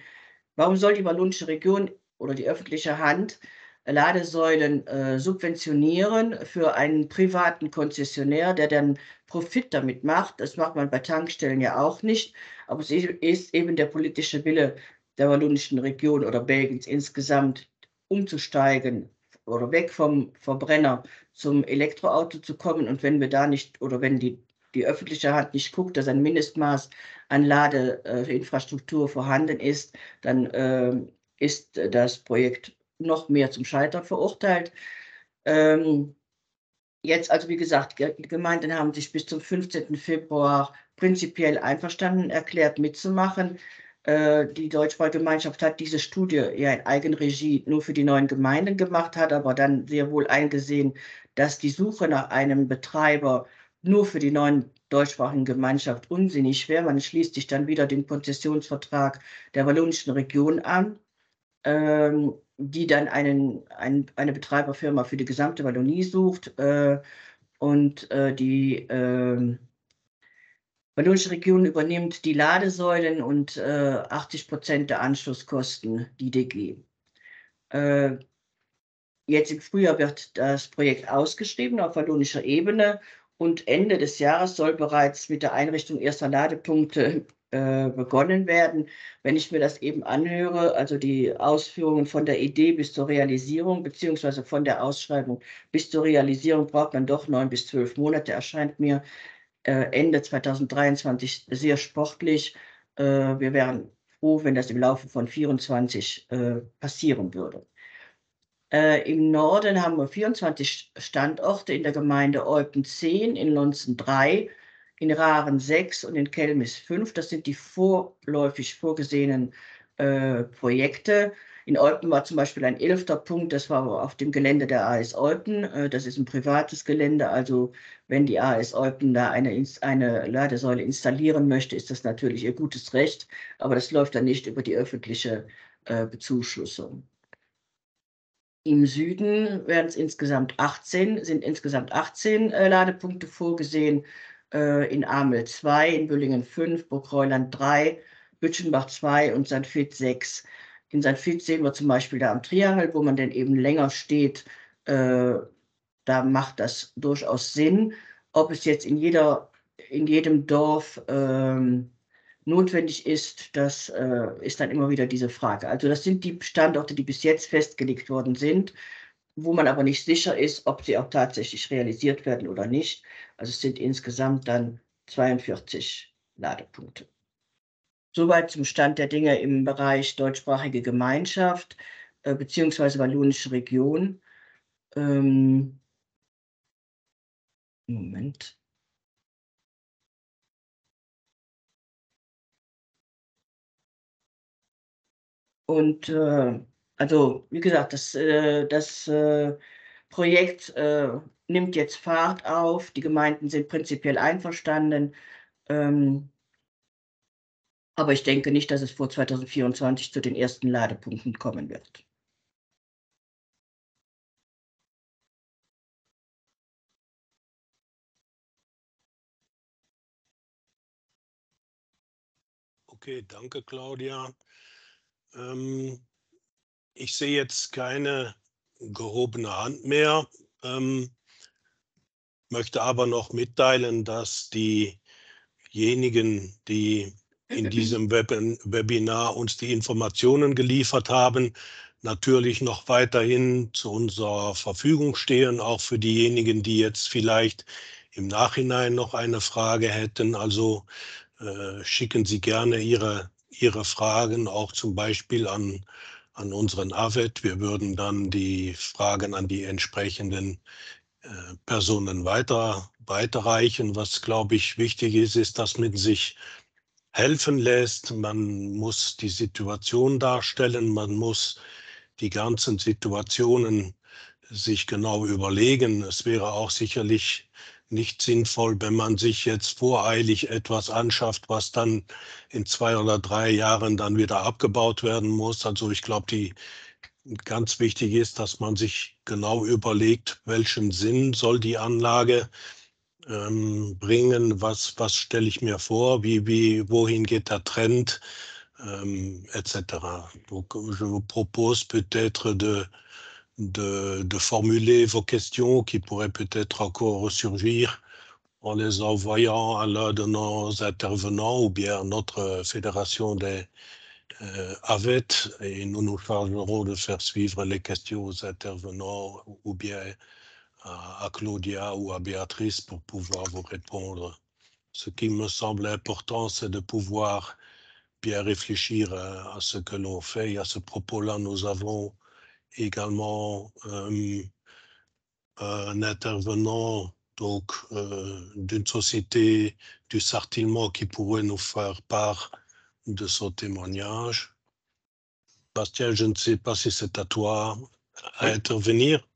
die wallonische Region oder die öffentliche Hand Ladesäulen subventionieren für einen privaten Konzessionär, der dann Profit damit macht. Das macht man bei Tankstellen ja auch nicht. Aber es ist eben der politische Wille der wallonischen Region oder Belgiens insgesamt, umzusteigen oder weg vom Verbrenner zum Elektroauto zu kommen. Und wenn wir da nicht oder wenn die öffentliche Hand nicht guckt, dass ein Mindestmaß an Ladeinfrastruktur vorhanden ist, dann ist das Projekt noch mehr zum Scheitern verurteilt. Jetzt, also wie gesagt, die Gemeinden haben sich bis zum 15. Februar prinzipiell einverstanden erklärt, mitzumachen. Die deutschsprachige Gemeinschaft hat diese Studie ja in Eigenregie nur für die neuen Gemeinden gemacht, hat aber dann sehr wohl eingesehen, dass die Suche nach einem Betreiber nur für die neuen deutschsprachigen Gemeinschaft unsinnig wäre. Man schließt sich dann wieder den Konzessionsvertrag der wallonischen Region an, die dann eine Betreiberfirma für die gesamte Wallonie sucht. Die wallonische Region übernimmt die Ladesäulen und 80% der Anschlusskosten die DG. Jetzt im Frühjahr wird das Projekt ausgeschrieben auf wallonischer Ebene Und Ende des Jahres soll bereits mit der Einrichtung erster Ladepunkte begonnen werden. Wenn ich mir das eben anhöre, also die Ausführungen von der Idee bis zur Realisierung, beziehungsweise von der Ausschreibung bis zur Realisierung, braucht man doch 9 bis 12 Monate, erscheint mir Ende 2023 sehr sportlich. Wir wären froh, wenn das im Laufe von 2024 passieren würde. Im Norden haben wir 24 Standorte, in der Gemeinde Eupen 10, in Lonzen 3, in Raren 6 und in Kelmis 5. Das sind die vorläufig vorgesehenen Projekte. In Eupen war zum Beispiel ein 11. Punkt, das war auf dem Gelände der AS Eupen. Das ist ein privates Gelände, also wenn die AS Eupen da eine Ladesäule installieren möchte, ist das natürlich ihr gutes Recht, aber das läuft dann nicht über die öffentliche Bezuschussung. Im Süden sind insgesamt 18 Ladepunkte vorgesehen, in Amel 2, in Büllingen 5, Burgreuland 3, Bütschenbach 2 und St. Vith 6. In St. Vith sehen wir zum Beispiel da am Triangel, wo man denn eben länger steht, da macht das durchaus Sinn. Ob es jetzt in jedem Dorf notwendig ist, das ist dann immer wieder diese Frage. Also das sind die Standorte, die bis jetzt festgelegt worden sind, wo man aber nicht sicher ist, ob sie auch tatsächlich realisiert werden oder nicht. Also es sind insgesamt dann 42 Ladepunkte. Soweit zum Stand der Dinge im Bereich deutschsprachige Gemeinschaft beziehungsweise wallonische Region. Moment. Und also, wie gesagt, das Projekt nimmt jetzt Fahrt auf. Die Gemeinden sind prinzipiell einverstanden. Aber ich denke nicht, dass es vor 2024 zu den ersten Ladepunkten kommen wird. Okay, danke, Claudia. Ich sehe jetzt keine gehobene Hand mehr, möchte aber noch mitteilen, dass diejenigen, die in diesem Webinar uns die Informationen geliefert haben, natürlich noch weiterhin zu unserer Verfügung stehen, auch für diejenigen, die jetzt vielleicht im Nachhinein noch eine Frage hätten. Also schicken Sie gerne Ihre Fragen auch zum Beispiel an unseren AVET. Wir würden dann die Fragen an die entsprechenden Personen weiterreichen. Was, glaube ich, wichtig ist, ist, dass man sich helfen lässt. Man muss die Situation darstellen, man muss die ganzen Situationen sich genau überlegen. Es wäre auch sicherlich nicht sinnvoll, wenn man sich jetzt voreilig etwas anschafft, was dann in 2 oder 3 Jahren dann wieder abgebaut werden muss. Also ich glaube, ganz wichtig ist, dass man sich genau überlegt, welchen Sinn soll die Anlage bringen, was stelle ich mir vor, wohin geht der Trend, etc. Donc, je vous propose peut-être de formuler vos questions qui pourraient peut-être encore ressurgir en les envoyant à l'un de nos intervenants ou bien à notre fédération des AVET, et nous nous chargerons de faire suivre les questions aux intervenants ou bien à Claudia ou à Béatrice pour pouvoir vous répondre. Ce qui me semble important, c'est de pouvoir bien réfléchir à ce que l'on fait. Et à ce propos-là, nous avons également un intervenant donc d'une société du Sartillement qui pourrait nous faire part de son témoignage. Bastien, je ne sais pas si c'est à toi à intervenir.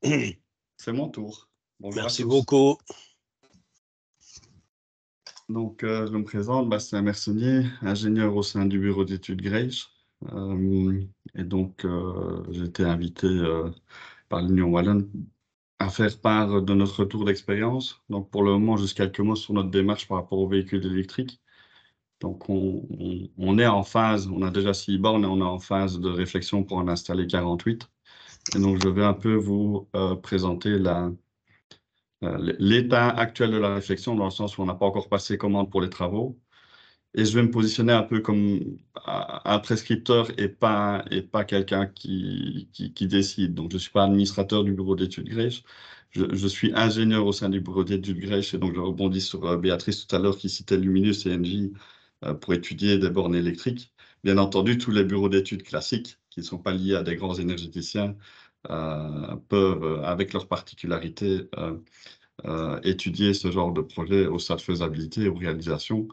C'est mon tour. Bonjour. Merci beaucoup. Donc, je me présente, Bastien Mersonnier, ingénieur au sein du bureau d'études Grèche. Et donc, j'ai été invité par l'Union Wallonne à faire part de notre retour d'expérience. Donc, pour le moment, juste quelques mots sur notre démarche par rapport aux véhicules électriques. Donc, on est en phase, on a déjà 6 bornes et on est en phase de réflexion pour en installer 48. Et donc, je vais un peu vous présenter l'état actuel de la réflexion, dans le sens où on n'a pas encore passé commande pour les travaux. Et je vais me positionner un peu comme un prescripteur et pas quelqu'un qui décide. Donc, je ne suis pas administrateur du bureau d'études Grech. Je suis ingénieur au sein du bureau d'études Grech. Et donc, je rebondis sur Béatrice tout à l'heure qui citait Luminus et Engie pour étudier des bornes électriques. Bien entendu, tous les bureaux d'études classiques qui ne sont pas liés à des grands énergéticiens peuvent, avec leurs particularités, étudier ce genre de projet au stade de faisabilité ou réalisation.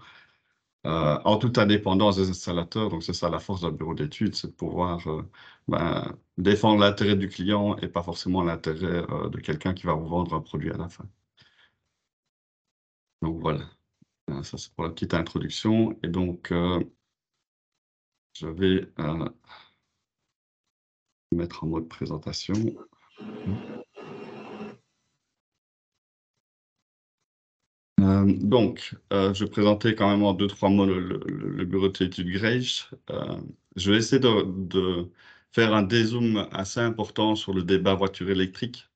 En toute indépendance des installateurs, donc c'est ça la force d'un bureau d'études, c'est de pouvoir défendre l'intérêt du client et pas forcément l'intérêt de quelqu'un qui va vous vendre un produit à la fin. Donc voilà, ça c'est pour la petite introduction. Et donc, je vais mettre en mode présentation. Donc, je vais présenter quand même en 2-3 mots le bureau d'études Grech. Je vais essayer de faire un dézoom assez important sur le débat voiture électrique,